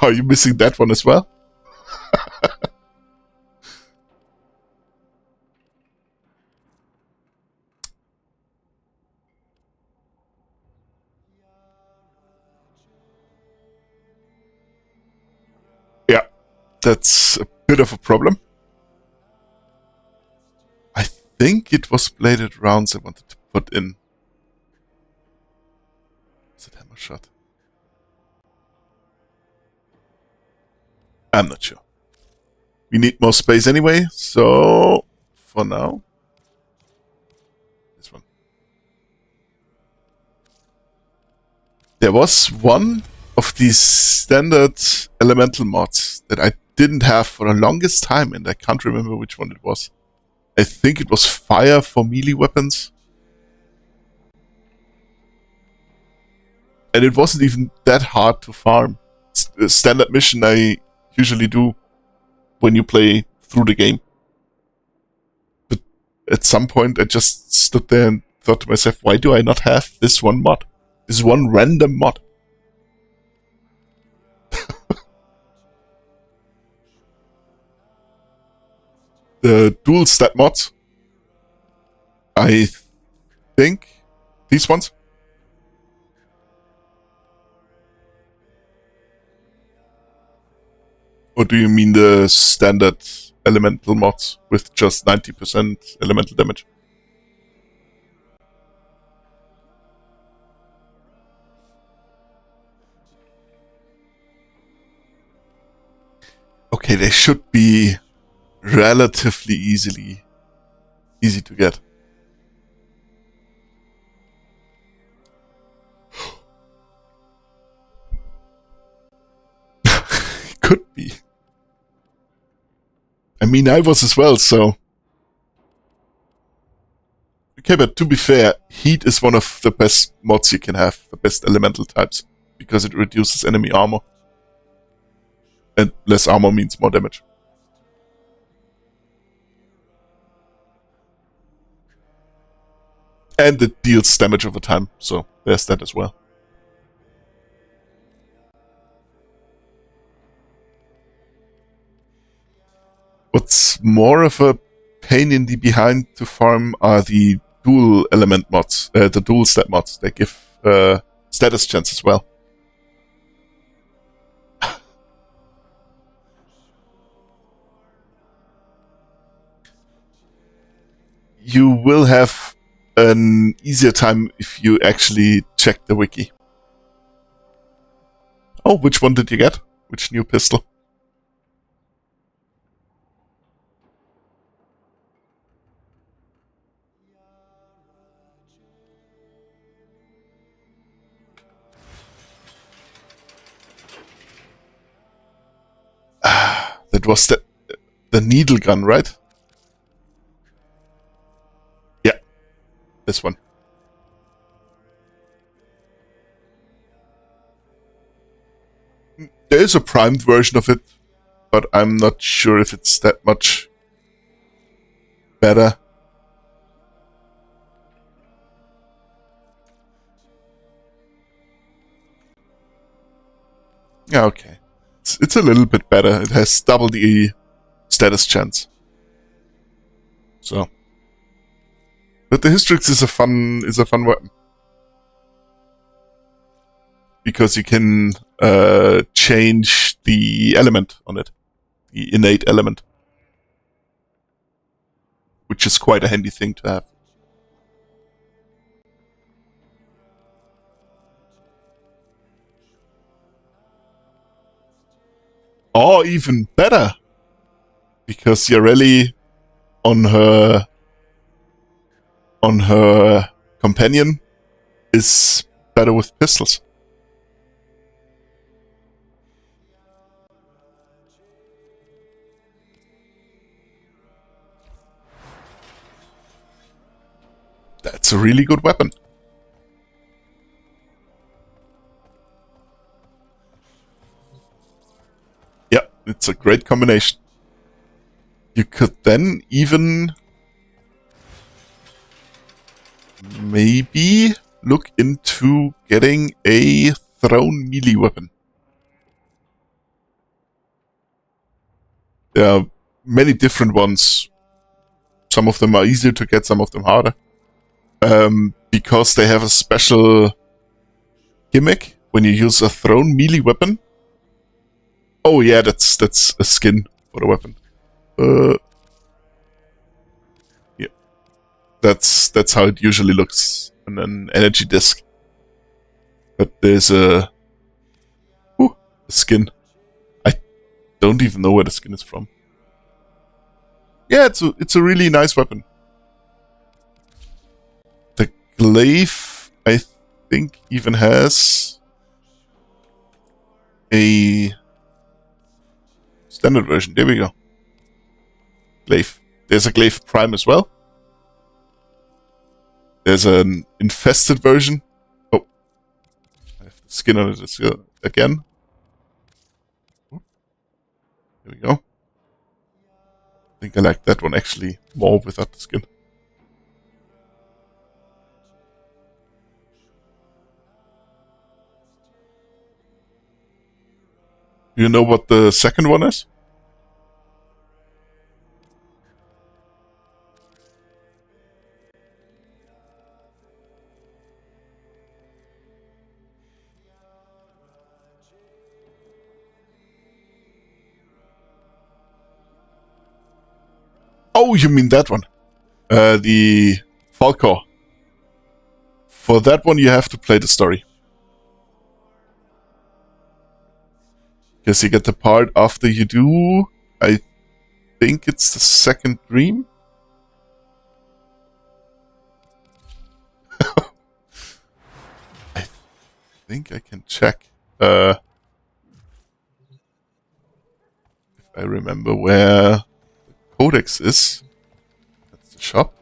Speaker 1: Are you missing that one as well? Yeah, that's a bit of a problem. I think it was bladed rounds I wanted to put in. Is it hammer shot? I'm not sure. We need more space anyway, so for now, this one. There was one of these standard elemental mods that I didn't have for the longest time, and I can't remember which one it was. I think it was fire for melee weapons. And it wasn't even that hard to farm. It's a standard mission I usually do when you play through the game. But at some point I just stood there and thought to myself, why do I not have this one mod? This one random mod. The dual stat mods, I think these ones. Or do you mean the standard elemental mods with just 90% elemental damage? Okay, they should be relatively easy to get. Could be. I mean, I was as well, so... Okay, but to be fair, heat is one of the best mods you can have, the best elemental types, because it reduces enemy armor. And less armor means more damage. And it deals damage over time, so there's that as well. What's more of a pain in the behind to farm are the dual element mods, the dual stat mods. They give status chance as well. You will have an easier time if you actually check the wiki. Oh, which one did you get? Which new pistol? That was the needle gun, right? Yeah, this one. There is a primed version of it, but I'm not sure if it's that much better. Yeah, okay. It's a little bit better. It has double the status chance. So, but the Hystrix is a fun weapon because you can change the element on it, the innate element, which is quite a handy thing to have. Or even better, because Yareli on her companion is better with pistols. That's a really good weapon. It's a great combination. You could then even maybe look into getting a thrown melee weapon. There are many different ones. Some of them are easier to get, some of them harder. Because they have a special gimmick when you use a thrown melee weapon. Oh yeah, that's a skin for the weapon. Yeah, that's how it usually looks on an energy disc. But there's a skin. I don't even know where the skin is from. Yeah, it's a really nice weapon. The glaive, I think, even has a Standard version. There we go. Glaive. There's a Glaive Prime as well. There's an infested version. Oh. I have the skin on it again. There we go. I think I like that one actually more without the skin. Do you know what the second one is? Oh, you mean that one? The Falcor. For that one, you have to play the story. Because you get the part after you do, I think it's the second dream. I think I can check. If I remember where Codex is. That's the shop.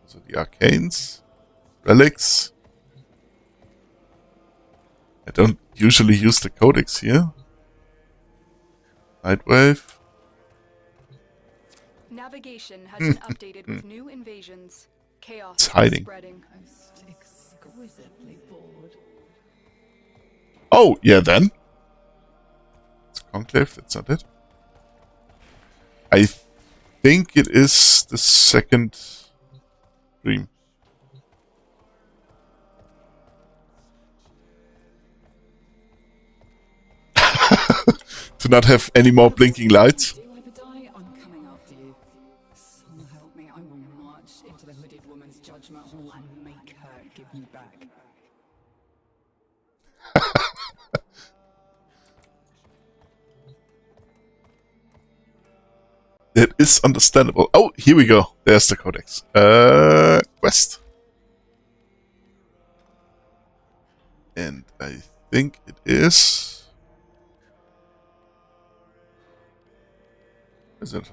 Speaker 1: So the arcanes, relics. I don't usually use the Codex here. Nightwave.
Speaker 7: Navigation has been updated with new invasions. Chaos
Speaker 1: It's hiding.
Speaker 7: is spreading.
Speaker 5: Most exquisitely bored.
Speaker 1: Oh, yeah then. It's Conclave, that's not it. I think it is the second dream. To not have any more blinking lights.
Speaker 5: Do you ever die? I'm coming after you. So help me, I will march into the hooded woman's judgment hall and make her give you back.
Speaker 1: It is understandable. Oh, here we go. There's the Codex. Quest. And I think it is... Is it?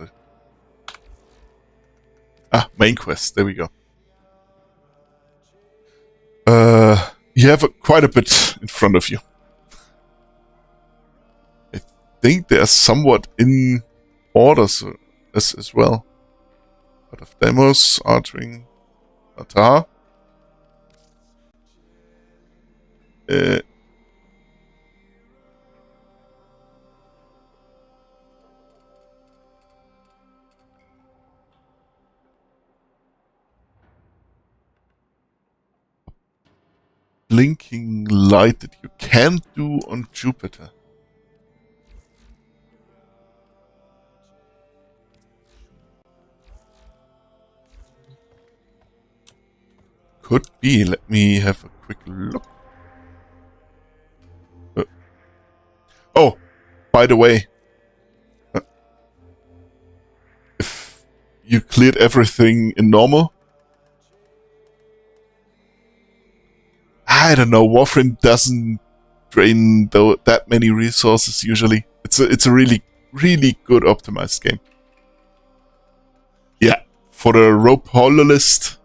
Speaker 1: Ah, main quest. There we go. You have quite a bit in front of you. I think they are somewhat in order as well. Out of demos, Artring, Atar. Blinking light that you can't do on Jupiter. Could be. Let me have a quick look. Oh, by the way, if you cleared everything in normal, I don't know. Warframe doesn't drain that many resources usually. It's a really good optimized game. Yeah, for the rope hololist,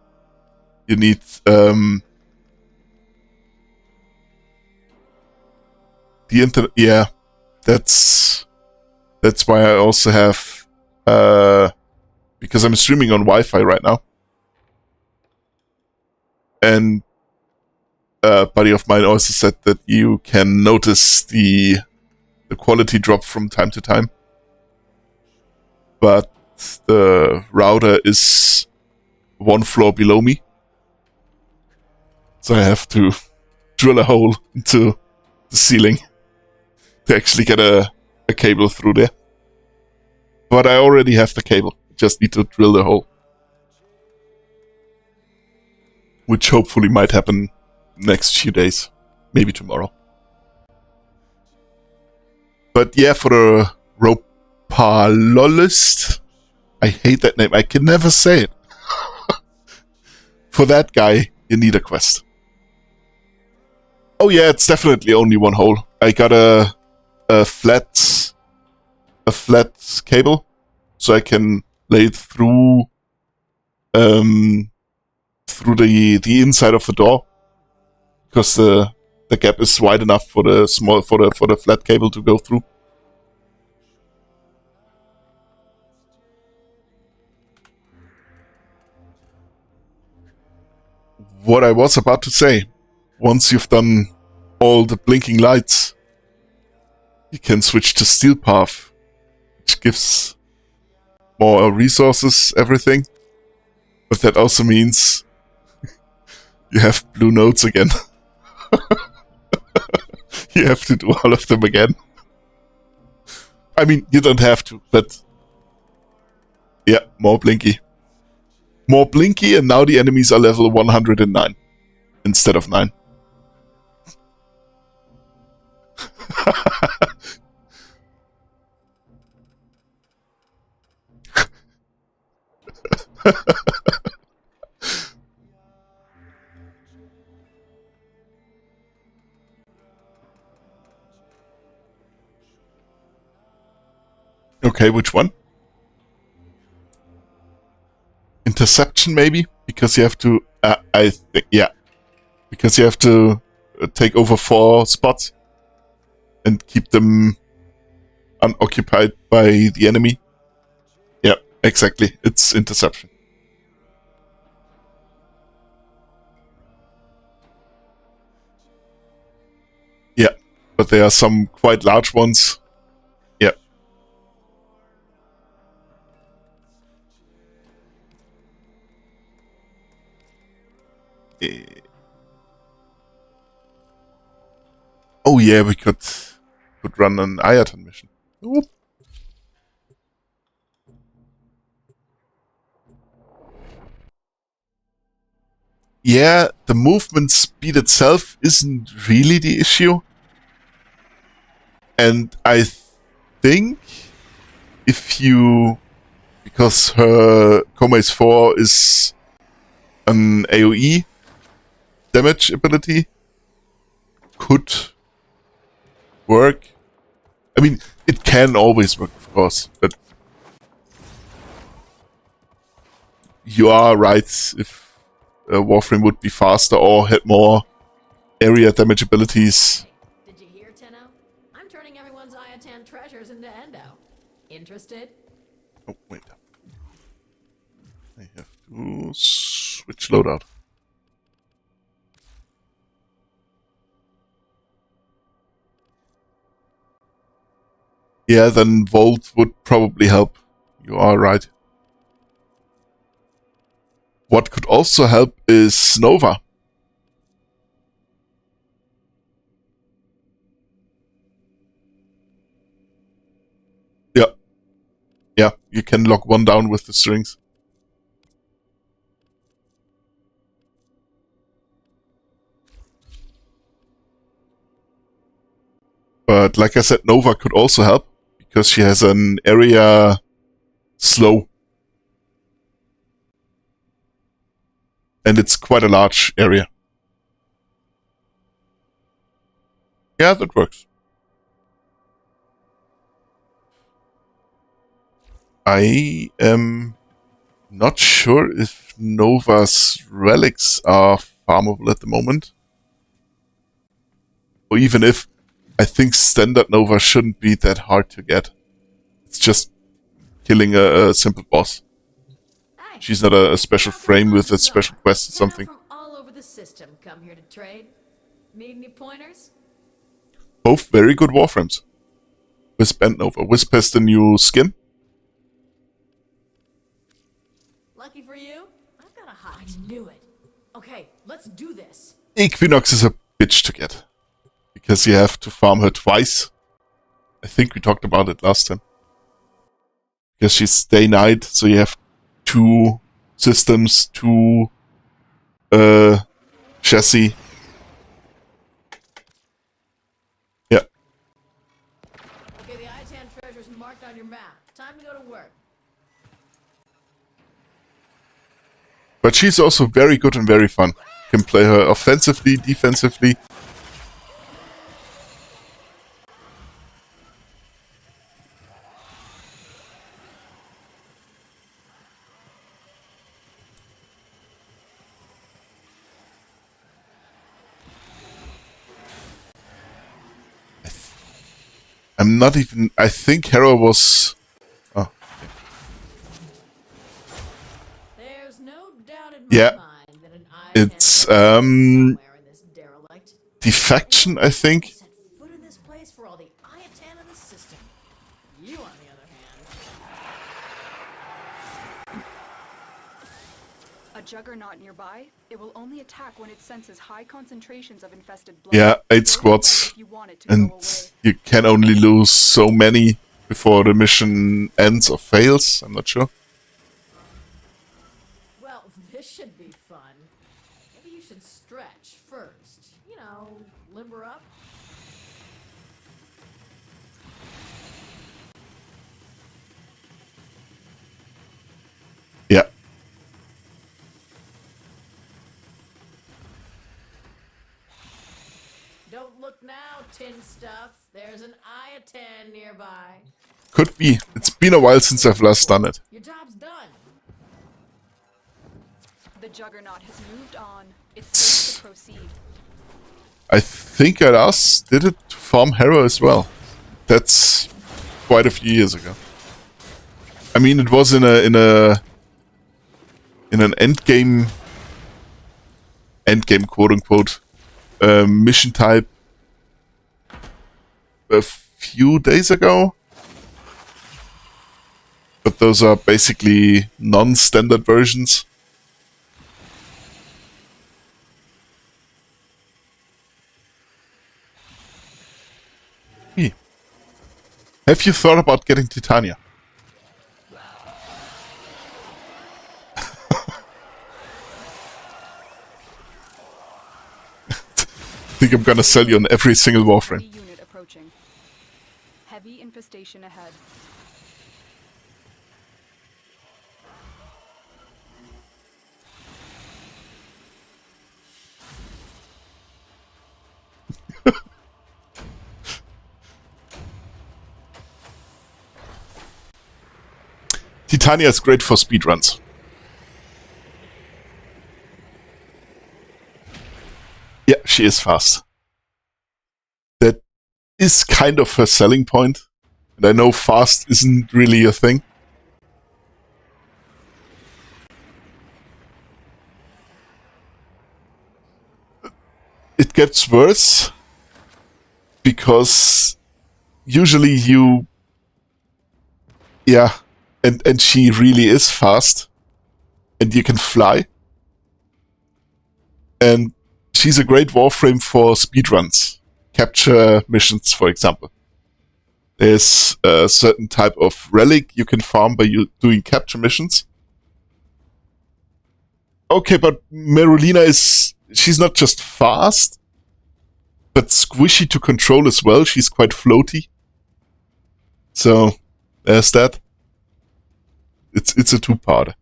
Speaker 1: you need the internet. Yeah, that's why I also have because I'm streaming on Wi-Fi right now, and a buddy of mine also said that you can notice the quality drop from time to time, but the router is one floor below me, so I have to drill a hole into the ceiling to actually get a cable through there. But I already have the cable, just need to drill the hole, which hopefully might happen next few days, maybe tomorrow. But yeah, for the Ropalolist, I hate that name, I can never say it. For that guy, you need a quest. Oh yeah, it's definitely only one hole. I gotta a flat cable, so I can lay it through the inside of the door, because the gap is wide enough for the flat cable to go through. What I was about to say, once you've done all the blinking lights, you can switch to steel path, which gives more resources, everything. But that also means you have blue nodes again. You have to do all of them again. I mean, you don't have to, but yeah, more blinky. More blinky, and now the enemies are level 109 instead of 9. Okay, which one? Interception, maybe? Because you have to... yeah. Because you have to take over 4 spots and keep them unoccupied by the enemy. Yeah, exactly. It's interception. Yeah, but there are some quite large ones. Yeah. Oh yeah, we could run an Ayaton mission. Oop. Yeah, the movement speed itself isn't really the issue. And I think if you... Because her Komeis 4 is an AoE damage ability, could work. I mean, it can always work, of course, but you are right. If Warframe would be faster or had more area damage abilities.
Speaker 10: Did you hear, Tenno? I'm turning everyone's Ayatan treasures into endo. Interested?
Speaker 1: Oh, wait. I have to switch loadout. Yeah, then Volt would probably help. You are right. What could also help is Nova. Yeah. Yeah, you can lock one down with the strings. But like I said, Nova could also help, because she has an area slow. And it's quite a large area. Yeah, that works. I am not sure if Nova's relics are farmable at the moment. Or even if, I think standard Nova shouldn't be that hard to get. It's just killing a simple boss.
Speaker 10: Hey,
Speaker 1: She's not a special frame with a special quest or something.
Speaker 10: From all over the system come here to trade. Need any pointers?
Speaker 1: Both very good Warframes. Wisp and Nova. Wisp has the new skin.
Speaker 10: Lucky for you, I've got a hot. I knew it. Okay, let's do this.
Speaker 1: Equinox is a bitch to get. Because you have to farm her twice. I think we talked about it last time. Because she's day-night, so you have 2 systems, 2 chassis. Yeah.
Speaker 10: Okay, the Ayatan treasure's marked on your map. Time to go to work.
Speaker 1: But she's also very good and very fun. You can play her offensively, defensively. I'm not even... I think Hera was... Oh.
Speaker 10: There's no doubt in my
Speaker 1: Yeah.
Speaker 10: mind that an
Speaker 1: It's,
Speaker 10: somewhere in this derelict.
Speaker 1: Defection, I think.
Speaker 10: Set foot in this place for all the Iatan in the system. You, on the other hand.
Speaker 7: A juggernaut nearby? It will only attack when it senses high concentrations of infested blood.
Speaker 1: Yeah, 8
Speaker 7: Slow it down
Speaker 1: squads.
Speaker 7: if you want it to
Speaker 1: And
Speaker 7: go away.
Speaker 1: you can only lose so many before the mission ends or fails. I'm not sure.
Speaker 10: Well, this should be fun. Maybe you should stretch first. You know, limber up.
Speaker 1: Yeah.
Speaker 10: Don't look now, tin stuff. There's an Iatan nearby.
Speaker 1: Could be. It's been a while since I've last done it.
Speaker 10: Your job's done.
Speaker 7: The juggernaut has moved on. It's safe to proceed.
Speaker 1: I think I last did it to farm Hera as well. That's quite a few years ago. I mean, it was in an endgame quote unquote mission type a few days ago. But those are basically non-standard versions. Hey. Have you thought about getting Titania? I think I'm gonna sell you on every single Warframe.
Speaker 7: Enemy unit approaching. Heavy infestation ahead.
Speaker 1: Titania is great for speedruns. Yeah, she is fast. That is kind of her selling point. And I know fast isn't really a thing. It gets worse because usually you... Yeah, and she really is fast. And you can fly. And she's a great Warframe for speedruns. Capture missions, for example. There's a certain type of relic you can farm by doing capture missions. Okay, but Merulina is... She's not just fast, but squishy to control as well. She's quite floaty. So, there's that. It's a two-parter.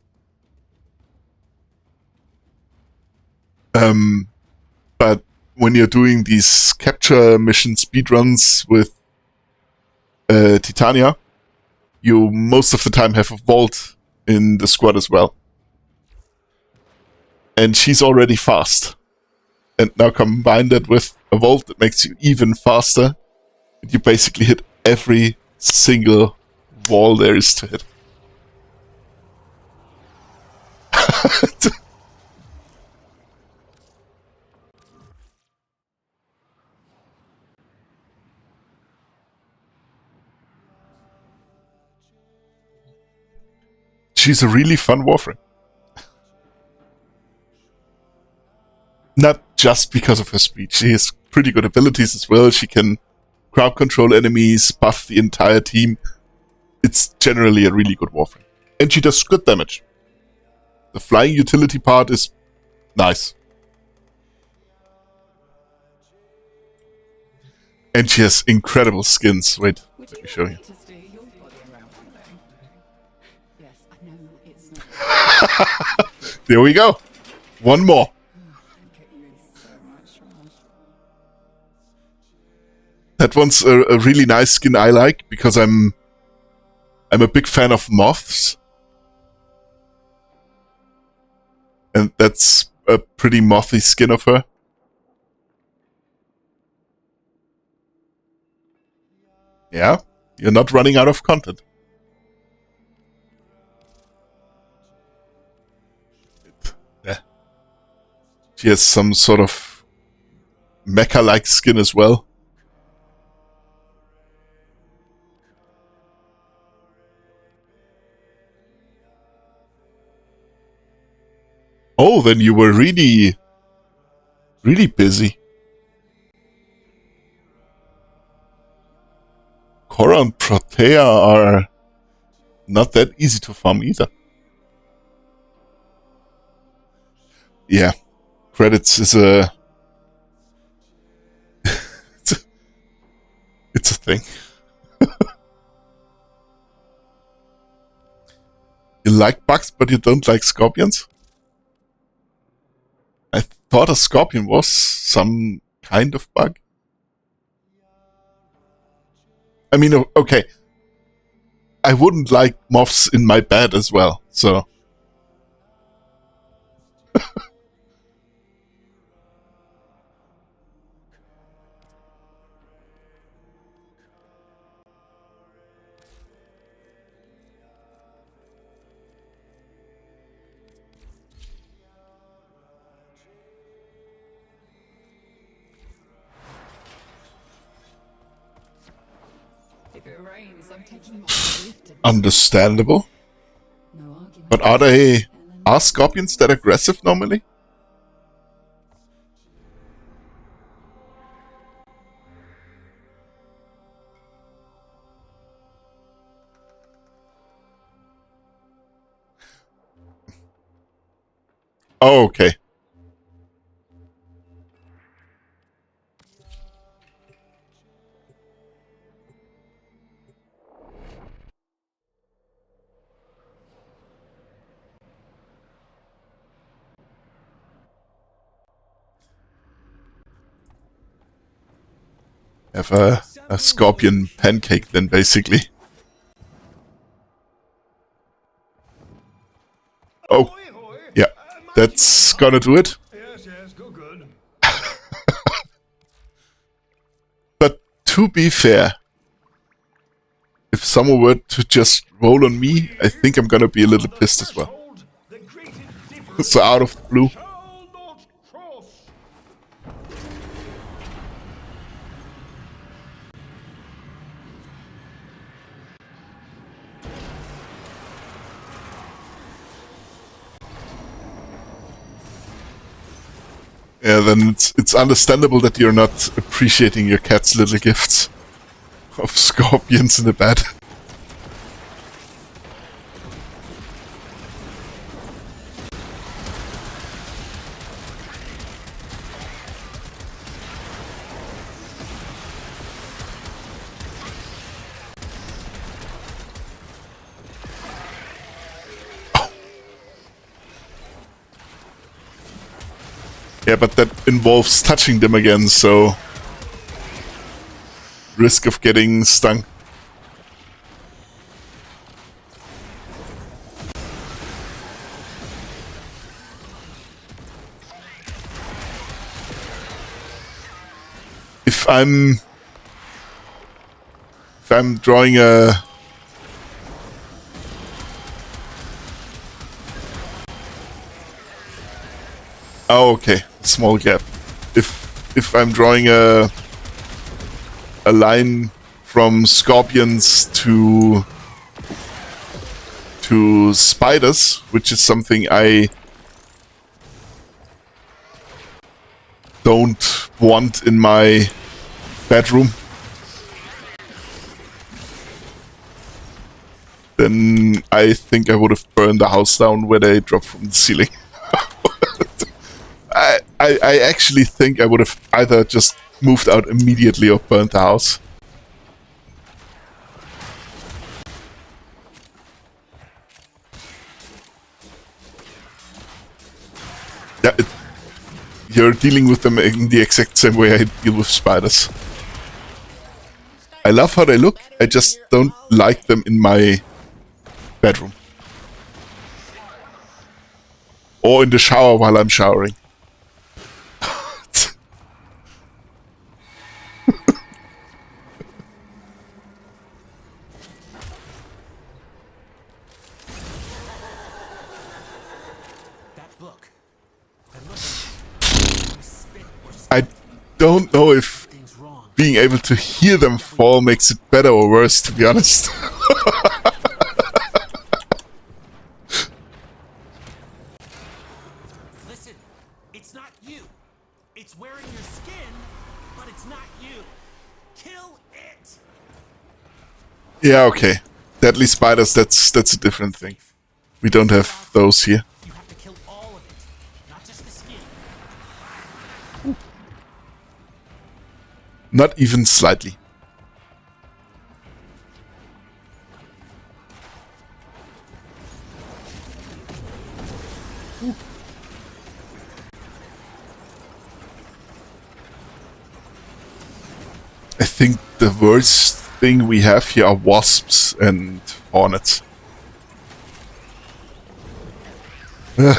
Speaker 1: But when you're doing these capture mission speedruns with Titania, you most of the time have a vault in the squad as well. And she's already fast. And now combine that with a vault that makes you even faster, and you basically hit every single wall there is to hit. She's a really fun Warframe. Not just because of her speed. She has pretty good abilities as well. She can crowd control enemies, buff the entire team. It's generally a really good Warframe. And she does good damage. The flying utility part is nice. And she has incredible skins. Wait, let me show you. There we go. One more. That one's a really nice skin I like because I'm a big fan of moths. And that's a pretty mothy skin of her. Yeah, you're not running out of content. Yeah. She has some sort of mecha-like skin as well. Oh, then you were really, really busy. Korra and Protea are not that easy to farm either. Yeah, credits is a... it's a thing. You like bugs, but you don't like scorpions? I thought a scorpion was some kind of bug. I mean, okay. I wouldn't like moths in my bed as well, so...
Speaker 5: If it rains, I'm taking my gift.
Speaker 1: Understandable.
Speaker 5: No argument.
Speaker 1: But are scorpions that aggressive normally? Oh, okay. Have a scorpion pancake then, basically. Oh, yeah, that's gonna do it.
Speaker 6: Yes, go good.
Speaker 1: But to be fair, if someone were to just roll on me, I think I'm gonna be a little pissed as well. So out of the blue. Yeah, then it's understandable that you're not appreciating your cat's little gifts of scorpions in the bed. Yeah, but that involves touching them again, so... risk of getting stung. If I'm drawing a... Oh, okay. Small gap. If I'm drawing a line from scorpions to spiders, which is something I don't want in my bedroom, then I think I would have burned the house down where they dropped from the ceiling. I actually think I would have either just moved out immediately or burnt the house. Yeah, you're dealing with them in the exact same way I deal with spiders. I love how they look, I just don't like them in my bedroom. Or in the shower while I'm showering. don't know if being able to hear them fall makes it better or worse, to be honest.
Speaker 6: Listen, it's not you. It's wearing your skin, but it's not you. Kill it.
Speaker 1: Yeah, okay. Deadly spiders, that's a different thing. We don't have those here.
Speaker 6: You have to kill all of it, not just the skin.
Speaker 1: Not even slightly. I think the worst thing we have here are wasps and hornets.
Speaker 6: Okay,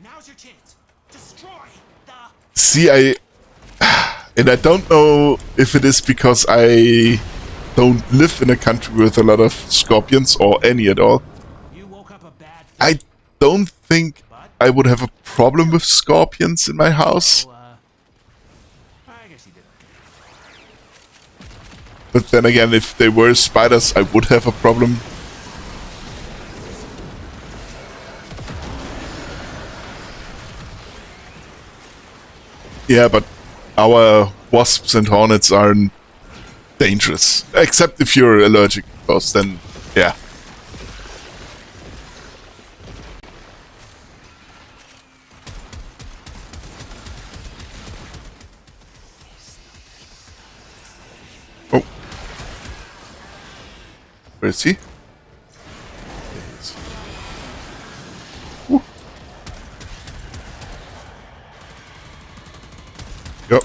Speaker 6: now's your chance. Destroy the...
Speaker 1: See, and I don't know if it is because I don't live in a country with a lot of scorpions or any at all.
Speaker 6: You woke up a bad...
Speaker 1: I don't think I would have a problem with scorpions in my house.
Speaker 6: I guess you did.
Speaker 1: But then again, if they were spiders, I would have a problem. Yeah, but our wasps and hornets aren't dangerous. Except if you're allergic, of course, then yeah. Oh. Where is he? Woo. Yep.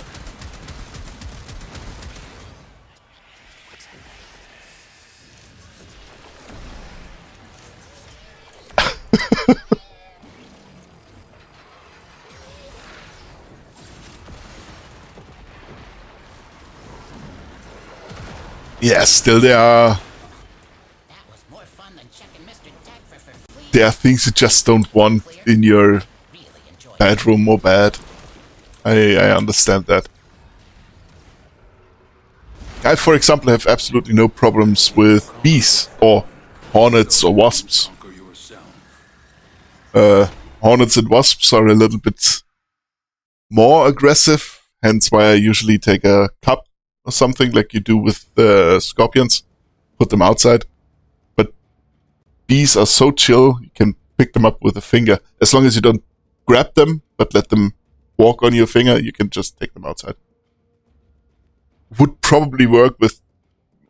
Speaker 1: Yeah, still there are things you just don't want in your bedroom or bed. I understand that. I, for example, have absolutely no problems with bees or hornets or wasps. Hornets and wasps are a little bit more aggressive, hence why I usually take a cup or something like you do with the scorpions, put them outside. But bees are so chill, you can pick them up with a finger. As long as you don't grab them, but let them walk on your finger, you can just take them outside. Would probably work with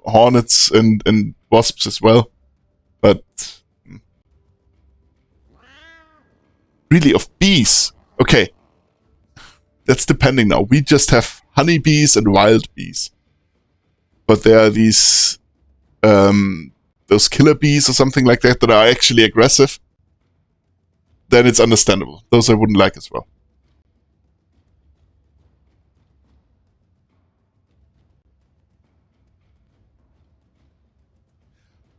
Speaker 1: hornets and wasps as well. But really, of bees, okay, that's depending now. We just have honeybees and wild bees. But there are these those killer bees or something like that that are actually aggressive. Then it's understandable. Those I wouldn't like as well.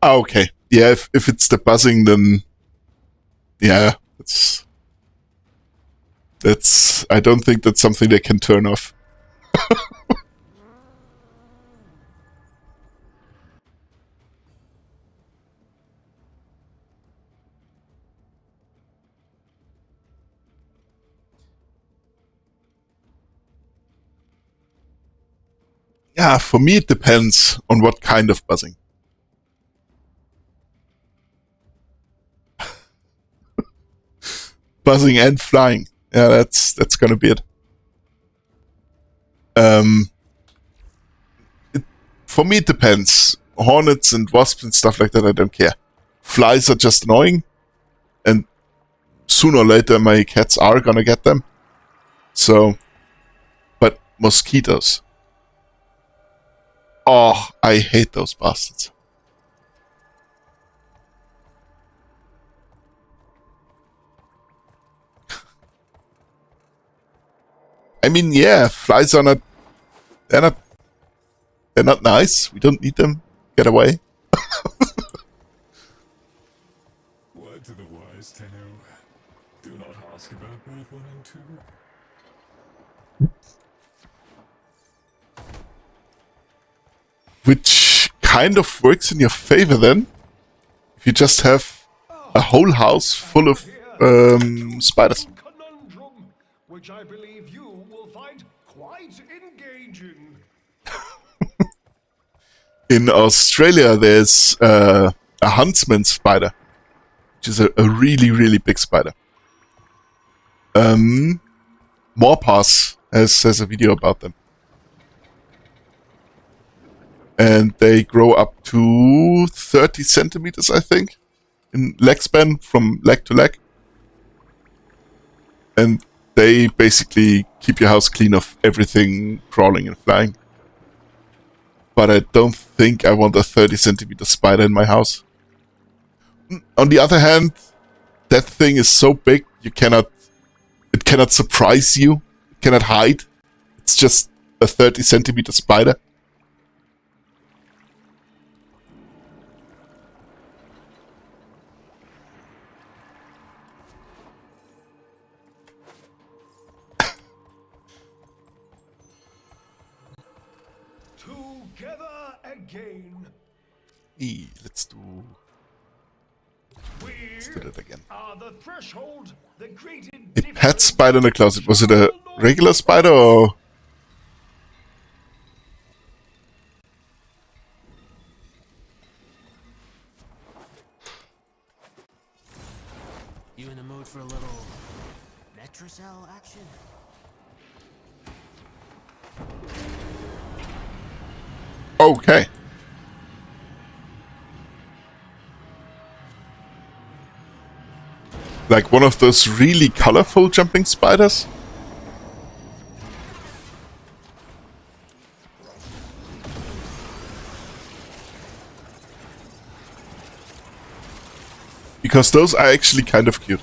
Speaker 1: Ah, okay. Yeah, if it's the buzzing, then yeah, that's I don't think that's something they can turn off. Yeah, for me it depends on what kind of buzzing. Buzzing and flying. Yeah, that's gonna be it. For me it depends. Hornets and wasps and stuff like that, I don't care. Flies are just annoying, and sooner or later my cats are gonna get them. So, but mosquitoes. Oh, I hate those bastards. I mean, yeah, flies are not... They're not nice. We don't need them. Get away.
Speaker 11: Word to the wise, Tenno. Do not ask about Birth 1 and 2.
Speaker 1: Which kind of works in your favor then. If you just have a whole house full of spiders.
Speaker 11: Conundrum, which I believe you will find quite engaging.
Speaker 1: In Australia, there's a huntsman spider, which is a really, really big spider. Morpass has a video about them. And they grow up to 30 centimeters, I think, in leg span from leg to leg. And they basically keep your house clean of everything crawling and flying. But I don't think I want a 30 centimeter spider in my house. On the other hand, that thing is so big it cannot surprise you, it cannot hide. It's just a 30 centimeter spider.
Speaker 11: Together again.
Speaker 1: Let's do that again.
Speaker 11: Are the threshold, the great
Speaker 1: A pet spider in the closet. Was it a regular spider or?
Speaker 6: You in the mood for a little Metrocell action?
Speaker 1: Okay. Like one of those really colorful jumping spiders? Because those are actually kind of cute.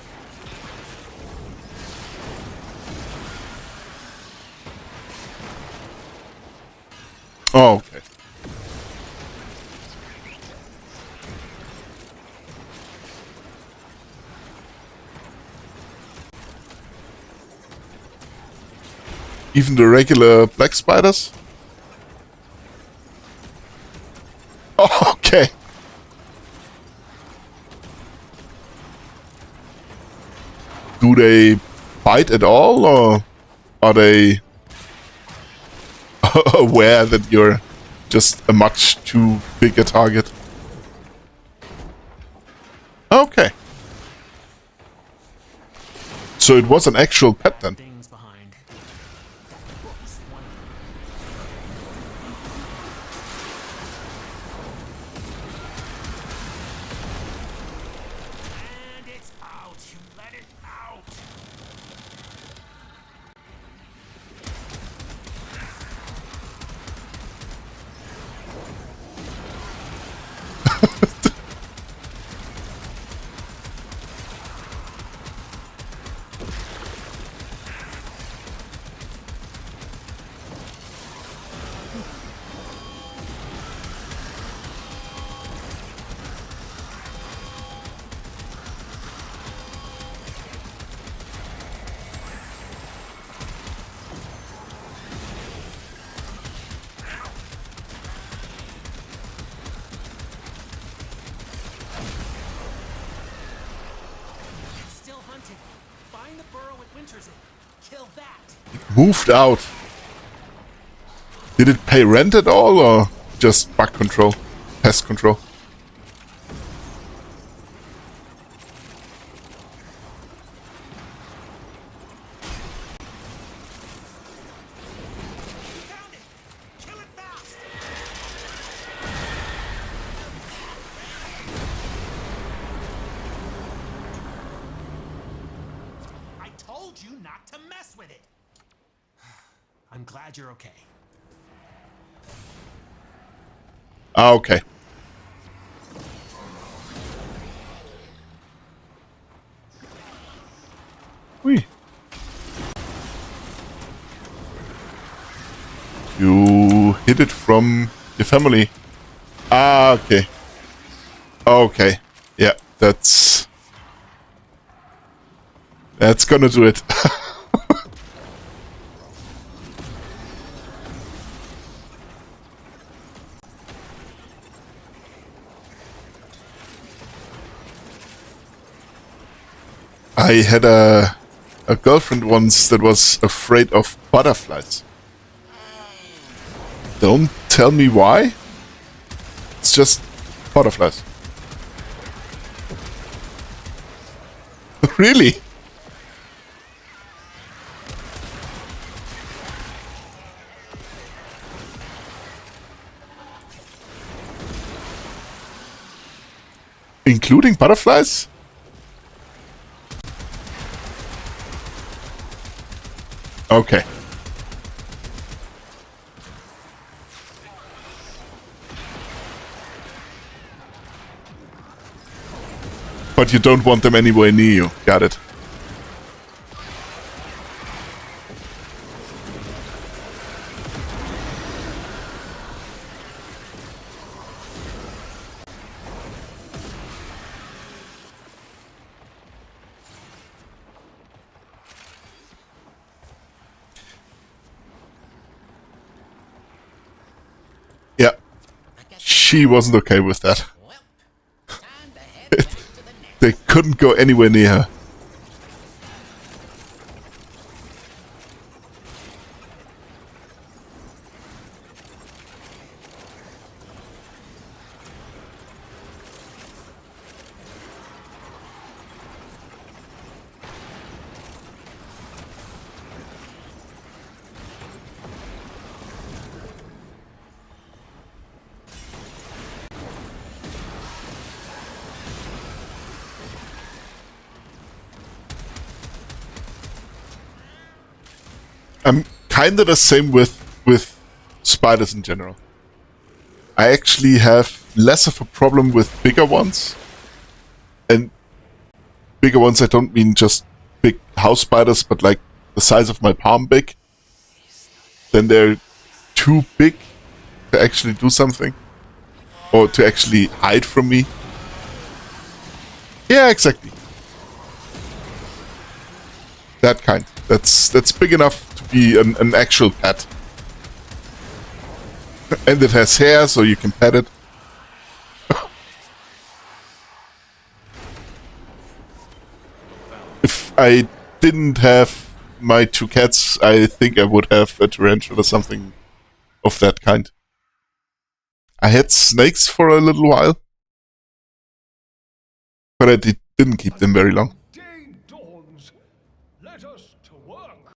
Speaker 1: Oh, okay. Even the regular black spiders? Oh, okay. Do they bite at all, or are they aware that you're just a much too big a target? Okay. So it was an actual pet then. Moved out. Did it pay rent at all, or just bug control? Pest control?
Speaker 6: I told you not to mess with it. I'm glad you're okay.
Speaker 1: Ah, okay. Whee. You hid it from your family. Ah, okay. Okay. Yeah, that's That's gonna do it. I had a girlfriend once that was afraid of butterflies. Don't tell me why. It's just butterflies. Really? Including butterflies? Okay. But you don't want them anywhere near you. Got it. Yeah. She wasn't okay with that. They couldn't go anywhere near her. I'm kinda the same with spiders in general. I actually have less of a problem with bigger ones. And bigger ones, I don't mean just big house spiders, but like the size of my palm big. Then they're too big to actually do something. Or to actually hide from me. Yeah, exactly. That kind. That's big enough to be an actual pet. And it has hair, so you can pet it. If I didn't have my 2 cats, I think I would have a tarantula or something of that kind. I had snakes for a little while. But I didn't keep them very long.
Speaker 11: Day dawns. Let us to work.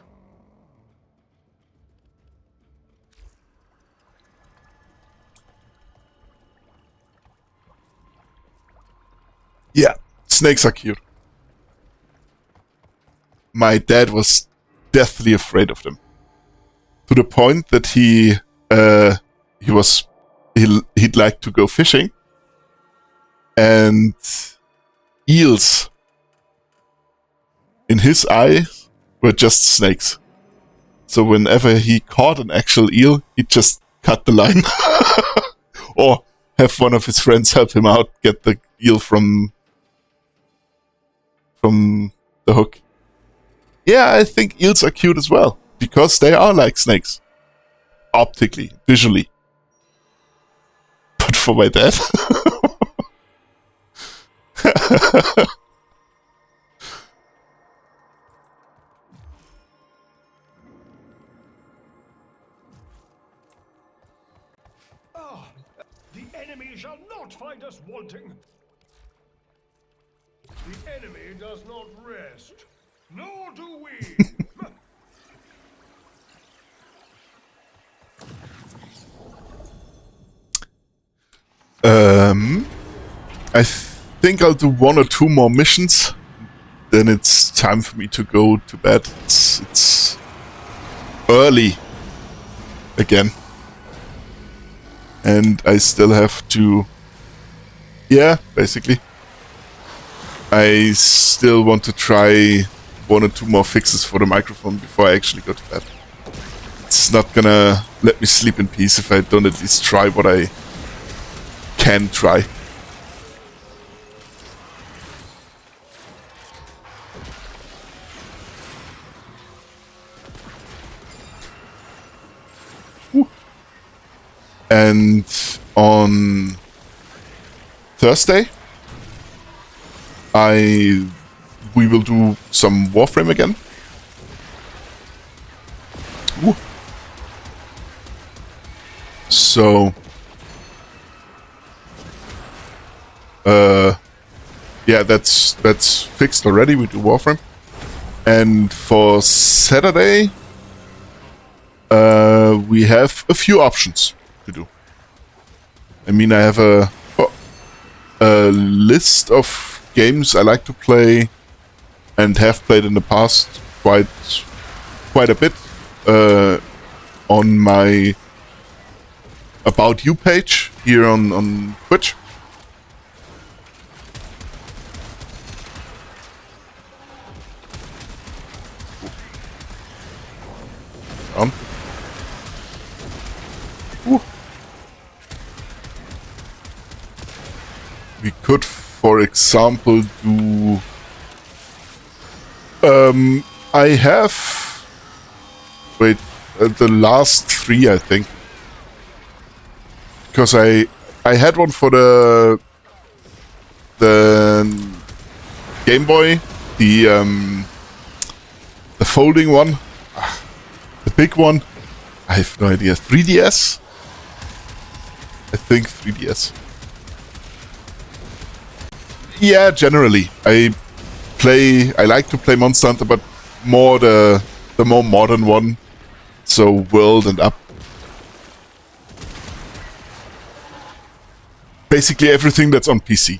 Speaker 1: Yeah, snakes are cute. My dad was deathly afraid of them. To the point that he'd like to go fishing. And eels, in his eyes, were just snakes. So whenever he caught an actual eel, he'd just cut the line. Or have one of his friends help him out, get the eel from the hook. Yeah, I think eels are cute as well, because they are like snakes. Optically, visually. But for my dad...
Speaker 11: The enemy shall not find us wanting. The enemy does not rest, nor do we.
Speaker 1: I think I'll do 1 or 2 more missions. Then it's time for me to go to bed. It's early again. And I still have to... Yeah, basically. I still want to try 1 or 2 more fixes for the microphone before I actually go to bed. It's not gonna let me sleep in peace if I don't at least try what I can try. And on Thursday, we will do some Warframe again. Ooh. So, yeah, that's fixed already. We do Warframe, and for Saturday, we have a few options to do. I mean, I have a list of games I like to play and have played in the past quite a bit on my About You page here on Twitch. On. Ooh. We could, for example, do... I have... Wait, the last 3, I think. Because I had one for the Game Boy, the folding one, the big one. I have no idea. 3DS? I think 3DS. Yeah, generally. I like to play Monster Hunter, but more the more modern one. So World and up. Basically everything that's on PC.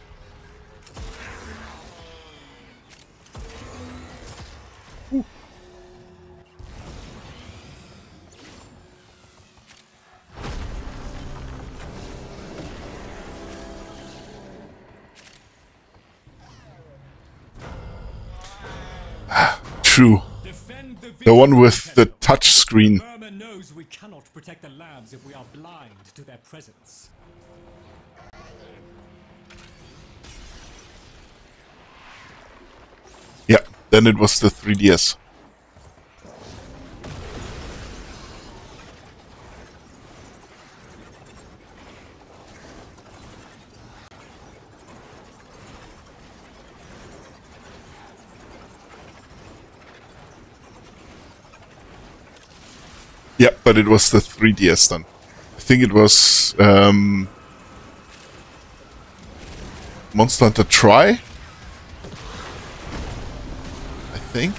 Speaker 1: True. The one with the touch screen.
Speaker 6: Murmur knows we cannot protect the labs if we are blind to their presence.
Speaker 1: Yeah, then it was the 3DS. Yeah, but it was the 3DS then. I think it was Monster Hunter Tri? I think.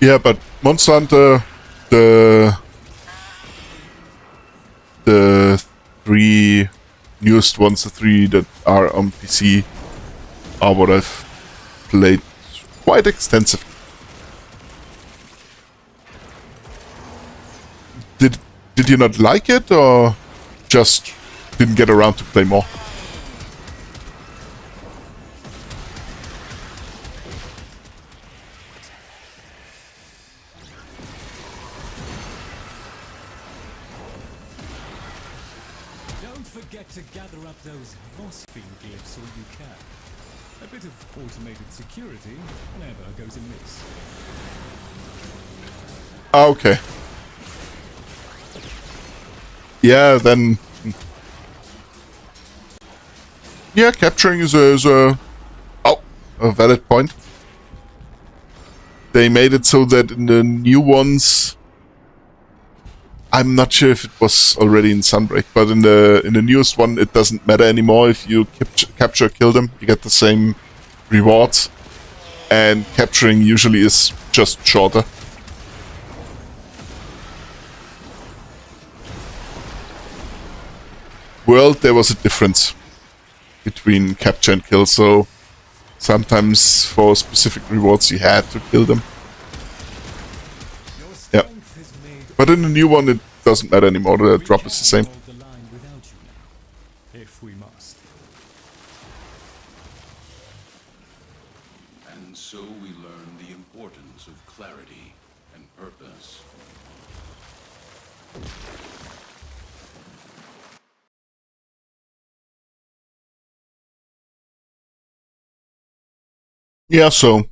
Speaker 1: Yeah, but Monster Hunter, the 3 newest ones, the 3 that are on PC, are what I've played quite extensively. Did you not like it, or just didn't get around to play more?
Speaker 6: To gather up those Warframe glyphs all you can. A bit of automated security never goes amiss.
Speaker 1: Okay. Yeah, then... Yeah, capturing is a valid point. They made it so that in the new ones... I'm not sure if it was already in Sunbreak, but in the newest one, it doesn't matter anymore if you capture or kill them. You get the same rewards, and capturing usually is just shorter. World, there was a difference between capture and kill, so sometimes for specific rewards you had to kill them. Yeah. But in the new one, it doesn't matter anymore. The drop is the same.
Speaker 6: If we must.
Speaker 12: sense of clarity and purpose.
Speaker 1: Yeah, so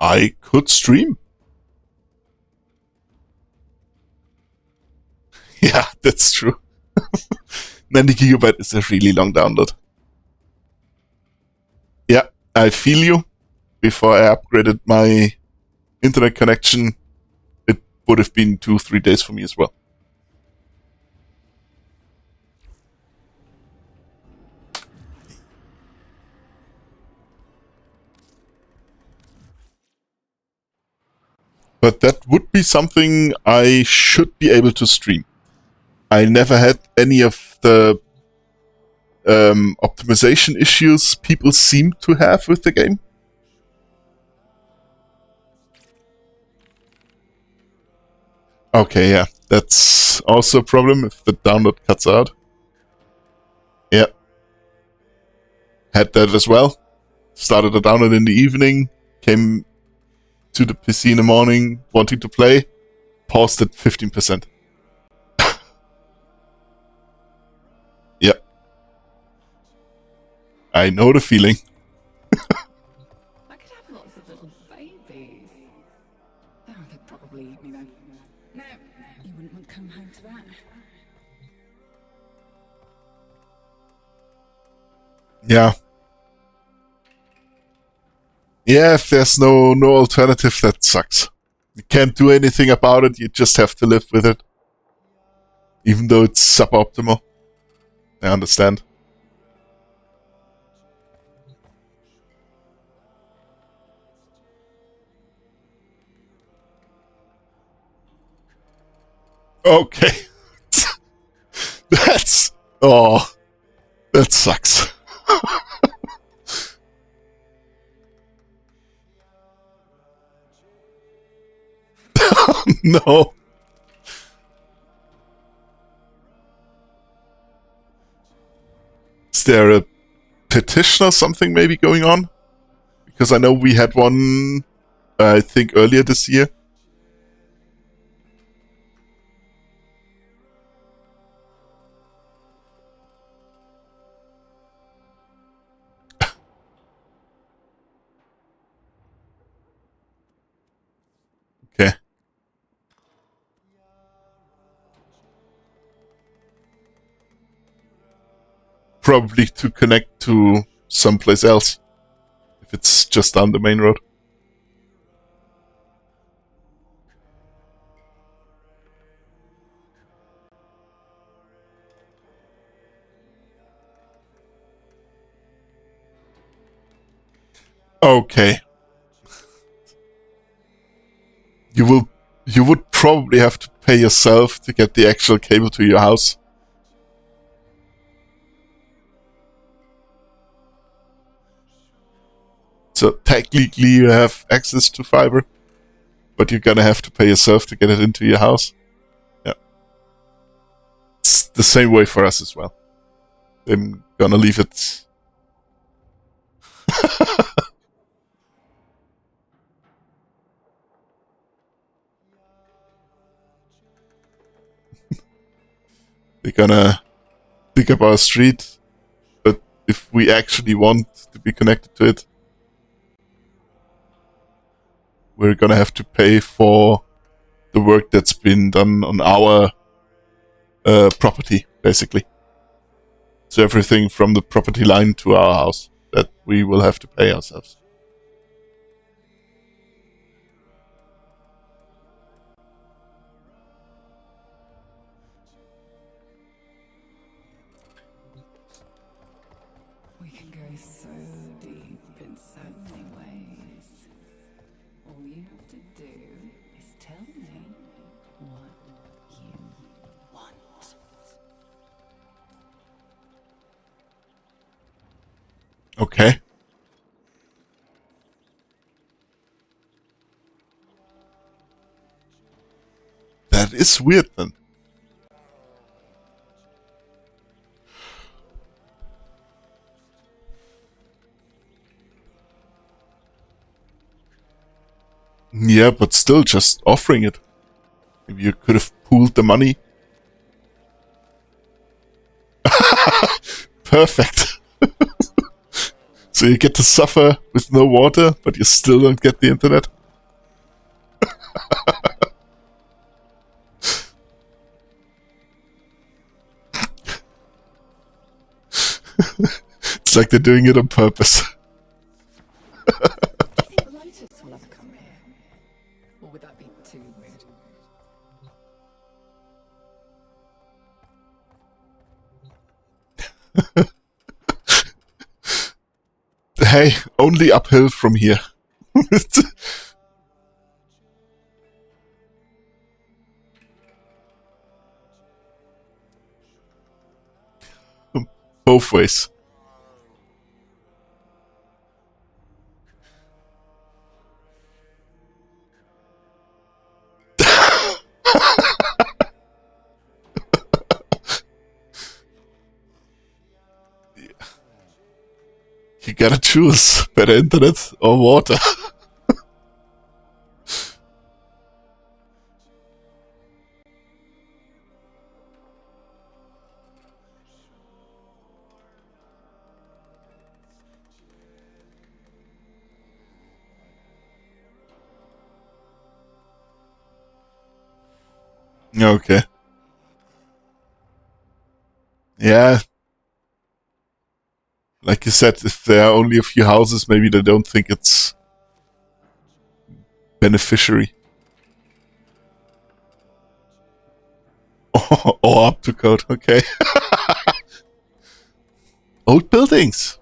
Speaker 1: 'I could stream. Yeah, that's true. 90 gigabyte is a really long download. Yeah, I feel you. Before I upgraded my internet connection, it would have been 2-3 days for me as well. But that would be something I should be able to stream. I never had any of the optimization issues people seem to have with the game. Okay, yeah, that's also a problem if the download cuts out. Yeah. Had that as well. Started a download in the evening, came to the PC in the morning, wanting to play, paused at 15%. Yep. I know the feeling.
Speaker 5: I could have lots of little babies. Oh, they'd probably eat me though. No, you wouldn't want to come home to that.
Speaker 1: Yeah. Yeah, if there's no alternative, that sucks. You can't do anything about it, you just have to live with it. Even though it's suboptimal. I understand. Okay. That's... Oh. That sucks. No. Is there a petition or something maybe going on? Because I know we had one, I think, earlier this year. Okay. Probably to connect to someplace else. If it's just down the main road. Okay. You would probably have to pay yourself to get the actual cable to your house. So technically you have access to fiber, but you're gonna have to pay yourself to get it into your house. Yeah. It's the same way for us as well. I'm gonna leave it. They're gonna dig up our street, but if we actually want to be connected to it, we're gonna have to pay for the work that's been done on our property, basically. So everything from the property line to our house, that we will have to pay ourselves.
Speaker 5: We can go so deep in so many ways. All you have to do is tell me what you want.
Speaker 1: Okay. That is weird then. Yeah, but still, just offering it. Maybe you could have pooled the money. Perfect. So you get to suffer with no water, but you still don't get the internet. It's like they're doing it on purpose.
Speaker 5: Do you think Lotus will ever come here? Or would that be too weird?
Speaker 1: Hey, only uphill from here. Both ways. You gotta choose better internet or water. Okay. Yeah. Like you said, if there are only a few houses, maybe they don't think it's beneficiary. Or up to code, okay. Old buildings.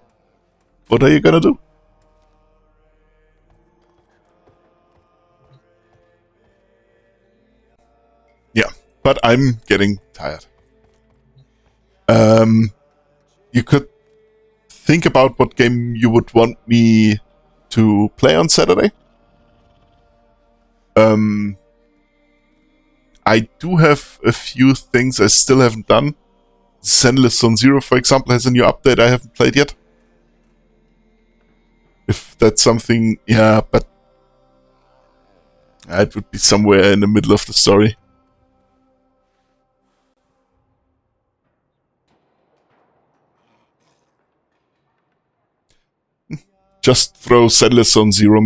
Speaker 1: What are you gonna do? Yeah, but I'm getting tired. You could think about what game you would want me to play on Saturday. I do have a few things I still haven't done. Zenless Zone Zero, for example, has a new update I haven't played yet. If that's something, yeah, but it would be somewhere in the middle of the story. Just throw Zenless Zone Zero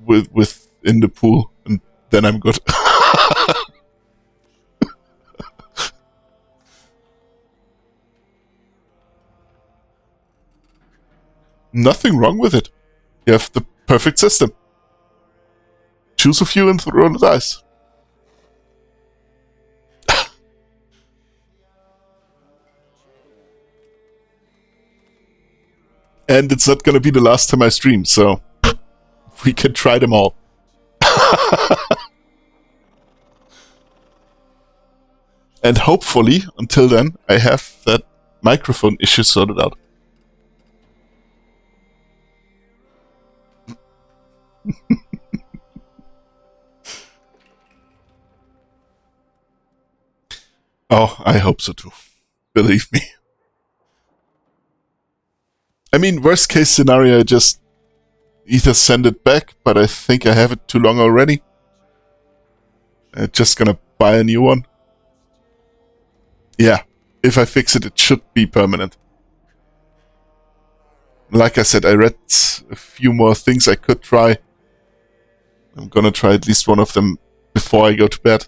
Speaker 1: with in the pool, and then I'm good. Nothing wrong with it. You have the perfect system. Choose a few and roll the dice. And it's not gonna be the last time I stream, so we can try them all. And hopefully, until then, I have that microphone issue sorted out. Oh, I hope so too. Believe me. I mean, worst case scenario, I just either send it back, but I think I have it too long already. I'm just gonna buy a new one. Yeah, if I fix it, it should be permanent. Like I said, I read a few more things I could try. I'm gonna try at least one of them before I go to bed.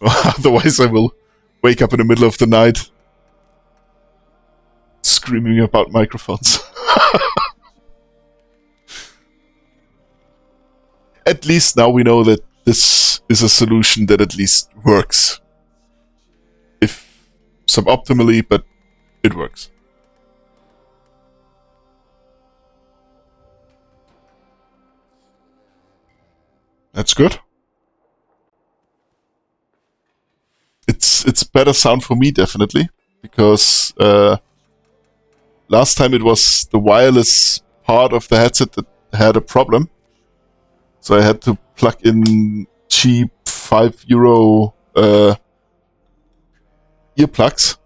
Speaker 1: Otherwise, I will wake up in the middle of the night screaming about microphones. At least now we know that this is a solution that at least works. If suboptimally, but it works. That's good. It's better sound for me, definitely, because last time it was the wireless part of the headset that had a problem. So I had to plug in cheap €5 earplugs.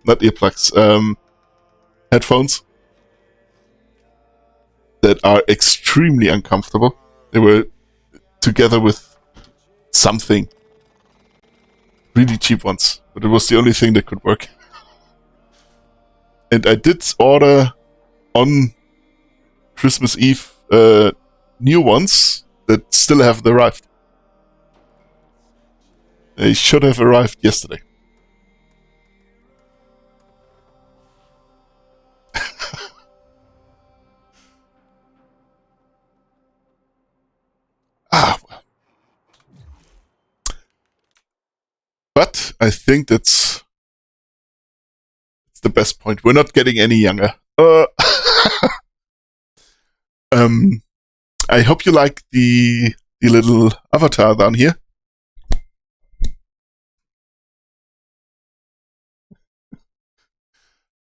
Speaker 1: Not earplugs, headphones. that are extremely uncomfortable. They were together with something. Really cheap ones. But it was the only thing that could work. And I did order on Christmas Eve new ones that still haven't arrived. They should have arrived yesterday. Well. But I think that's the best point. We're not getting any younger. I hope you like the little avatar down here.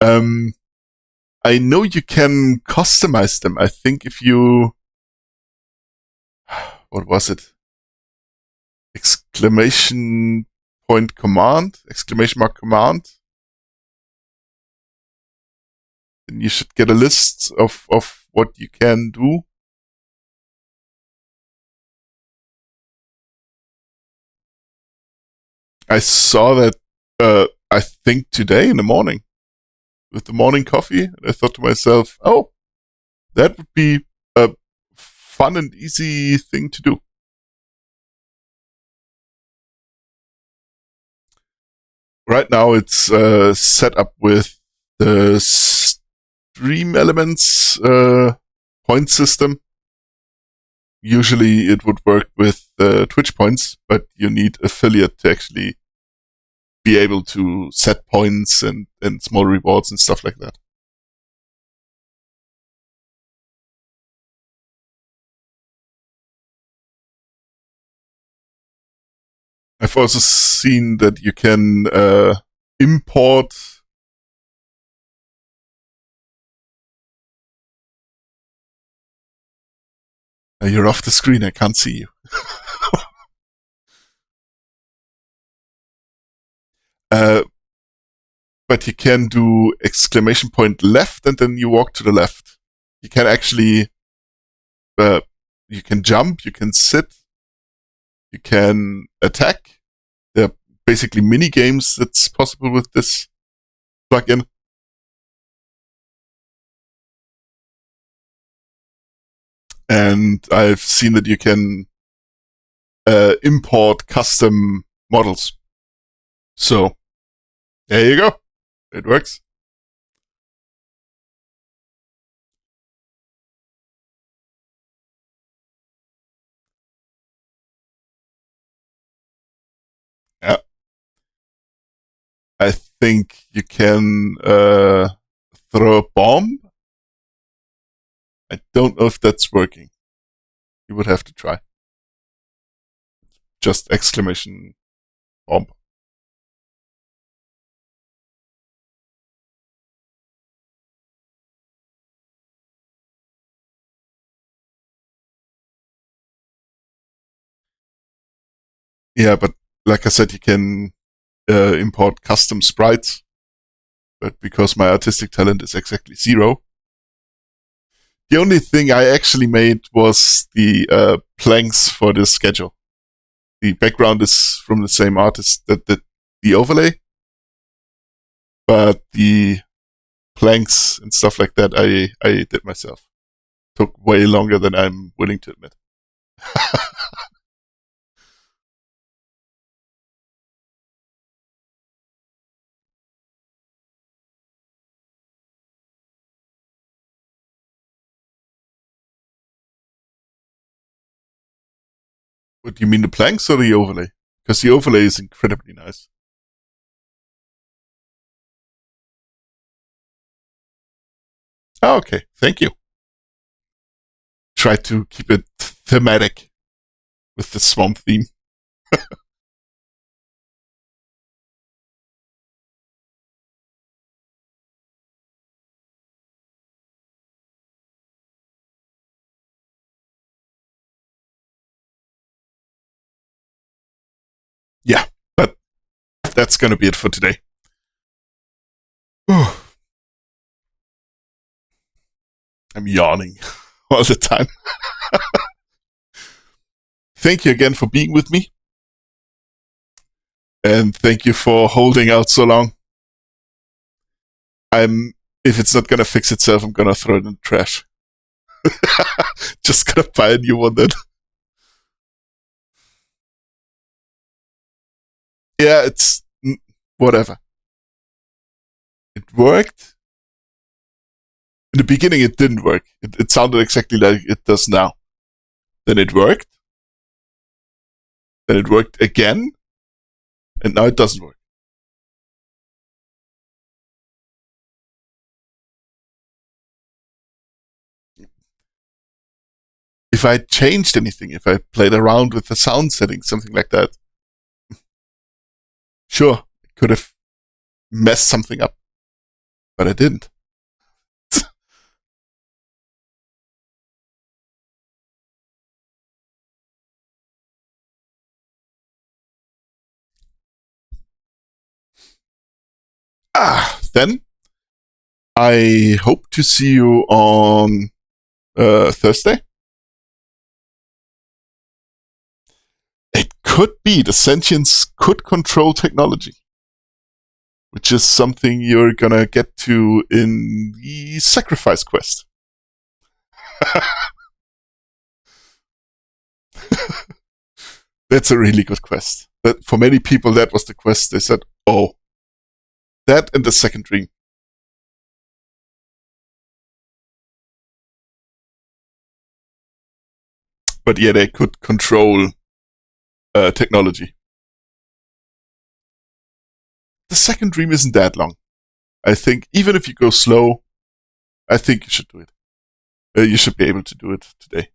Speaker 1: I know you can customize them. I think if you... What was it? Exclamation mark command? And you should get a list of what you can do. I saw that, I think today in the morning, with the morning coffee. And I thought to myself, oh, that would be a fun and easy thing to do. Right now it's set up with the Stream Elements point system. Usually it would work with Twitch points, but you need affiliate to actually be able to set points and small rewards and stuff like that. I've also seen that you can import you're off the screen, I can't see you. But you can do exclamation point left and then you walk to the left. You can actually, you can jump, you can sit, you can attack. There are basically mini games that's possible with this plugin. And I've seen that you can import custom models. So, there you go. It works. Yeah. I think you can throw a bomb. I don't know if that's working. You would have to try. Just exclamation bomb. Yeah, but like I said, you can import custom sprites. But because my artistic talent is exactly 0, the only thing I actually made was the planks for the schedule. The background is from the same artist that did the overlay. But the planks and stuff like that, I did myself. Took way longer than I'm willing to admit. What do you mean, the planks or the overlay? Because the overlay is incredibly nice. Oh, okay, thank you. Try to keep it thematic with the swamp theme. Yeah, but that's gonna be it for today. I'm yawning. all the time. Thank you again for being with me. And thank you for holding out so long. If it's not gonna fix itself, I'm gonna throw it in the trash. Just gonna buy a new one then. Yeah, it's whatever. It worked. In the beginning, it didn't work. It sounded exactly like it does now. Then it worked. Then it worked again. And now it doesn't work. If I changed anything, if I played around with the sound settings, something like that, sure, it could have messed something up. But I didn't. Then I hope to see you on Thursday. It could be the sentience could control technology, which is something you're gonna get to in the sacrifice quest. That's a really good quest. But for many people, that was the quest. They said, oh, that and the second dream. But yeah, they could control technology. The second dream isn't that long. I think even if you go slow, I think you should do it. You should be able to do it today.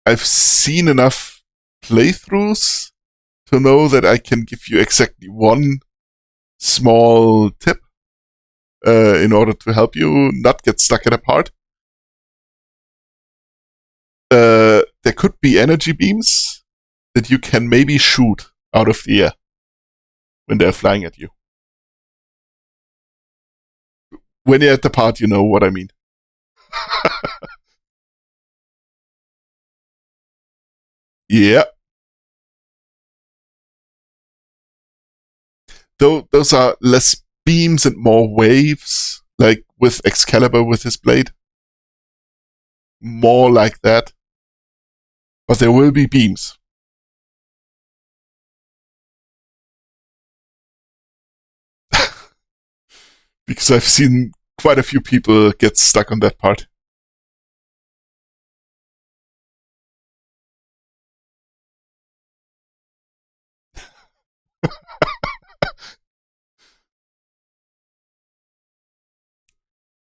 Speaker 1: I've seen enough playthroughs to know that I can give you exactly one small tip in order to help you not get stuck at a part. There could be energy beams that you can maybe shoot out of the air when they're flying at you. When you're at the part, you know what I mean. Yeah. Though those are less beams and more waves, like with Excalibur with his blade. More like that. But there will be beams. Because I've seen quite a few people get stuck on that part.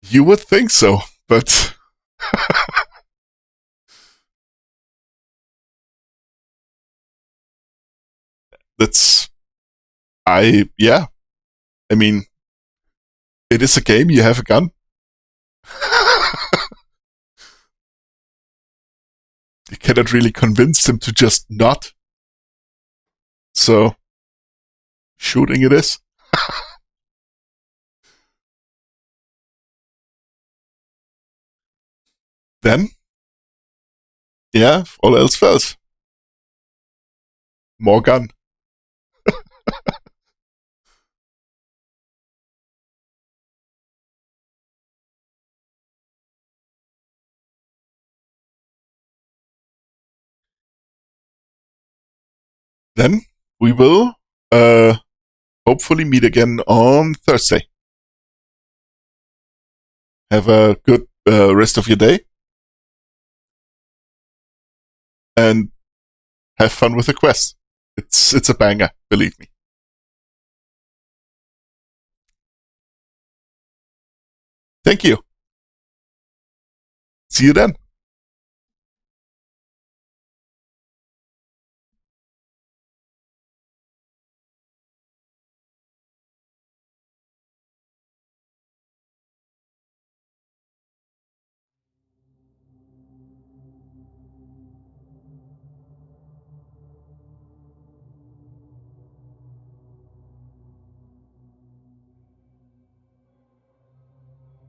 Speaker 1: You would think so, but that's yeah. I mean, it is a game, you have a gun. You cannot really convince them to just not. So, shooting it is. Then, yeah, if all else fails. More gun. Then we will hopefully meet again on Thursday. Have a good rest of your day. And have fun with the quest. It's a banger, believe me. Thank you. See you then.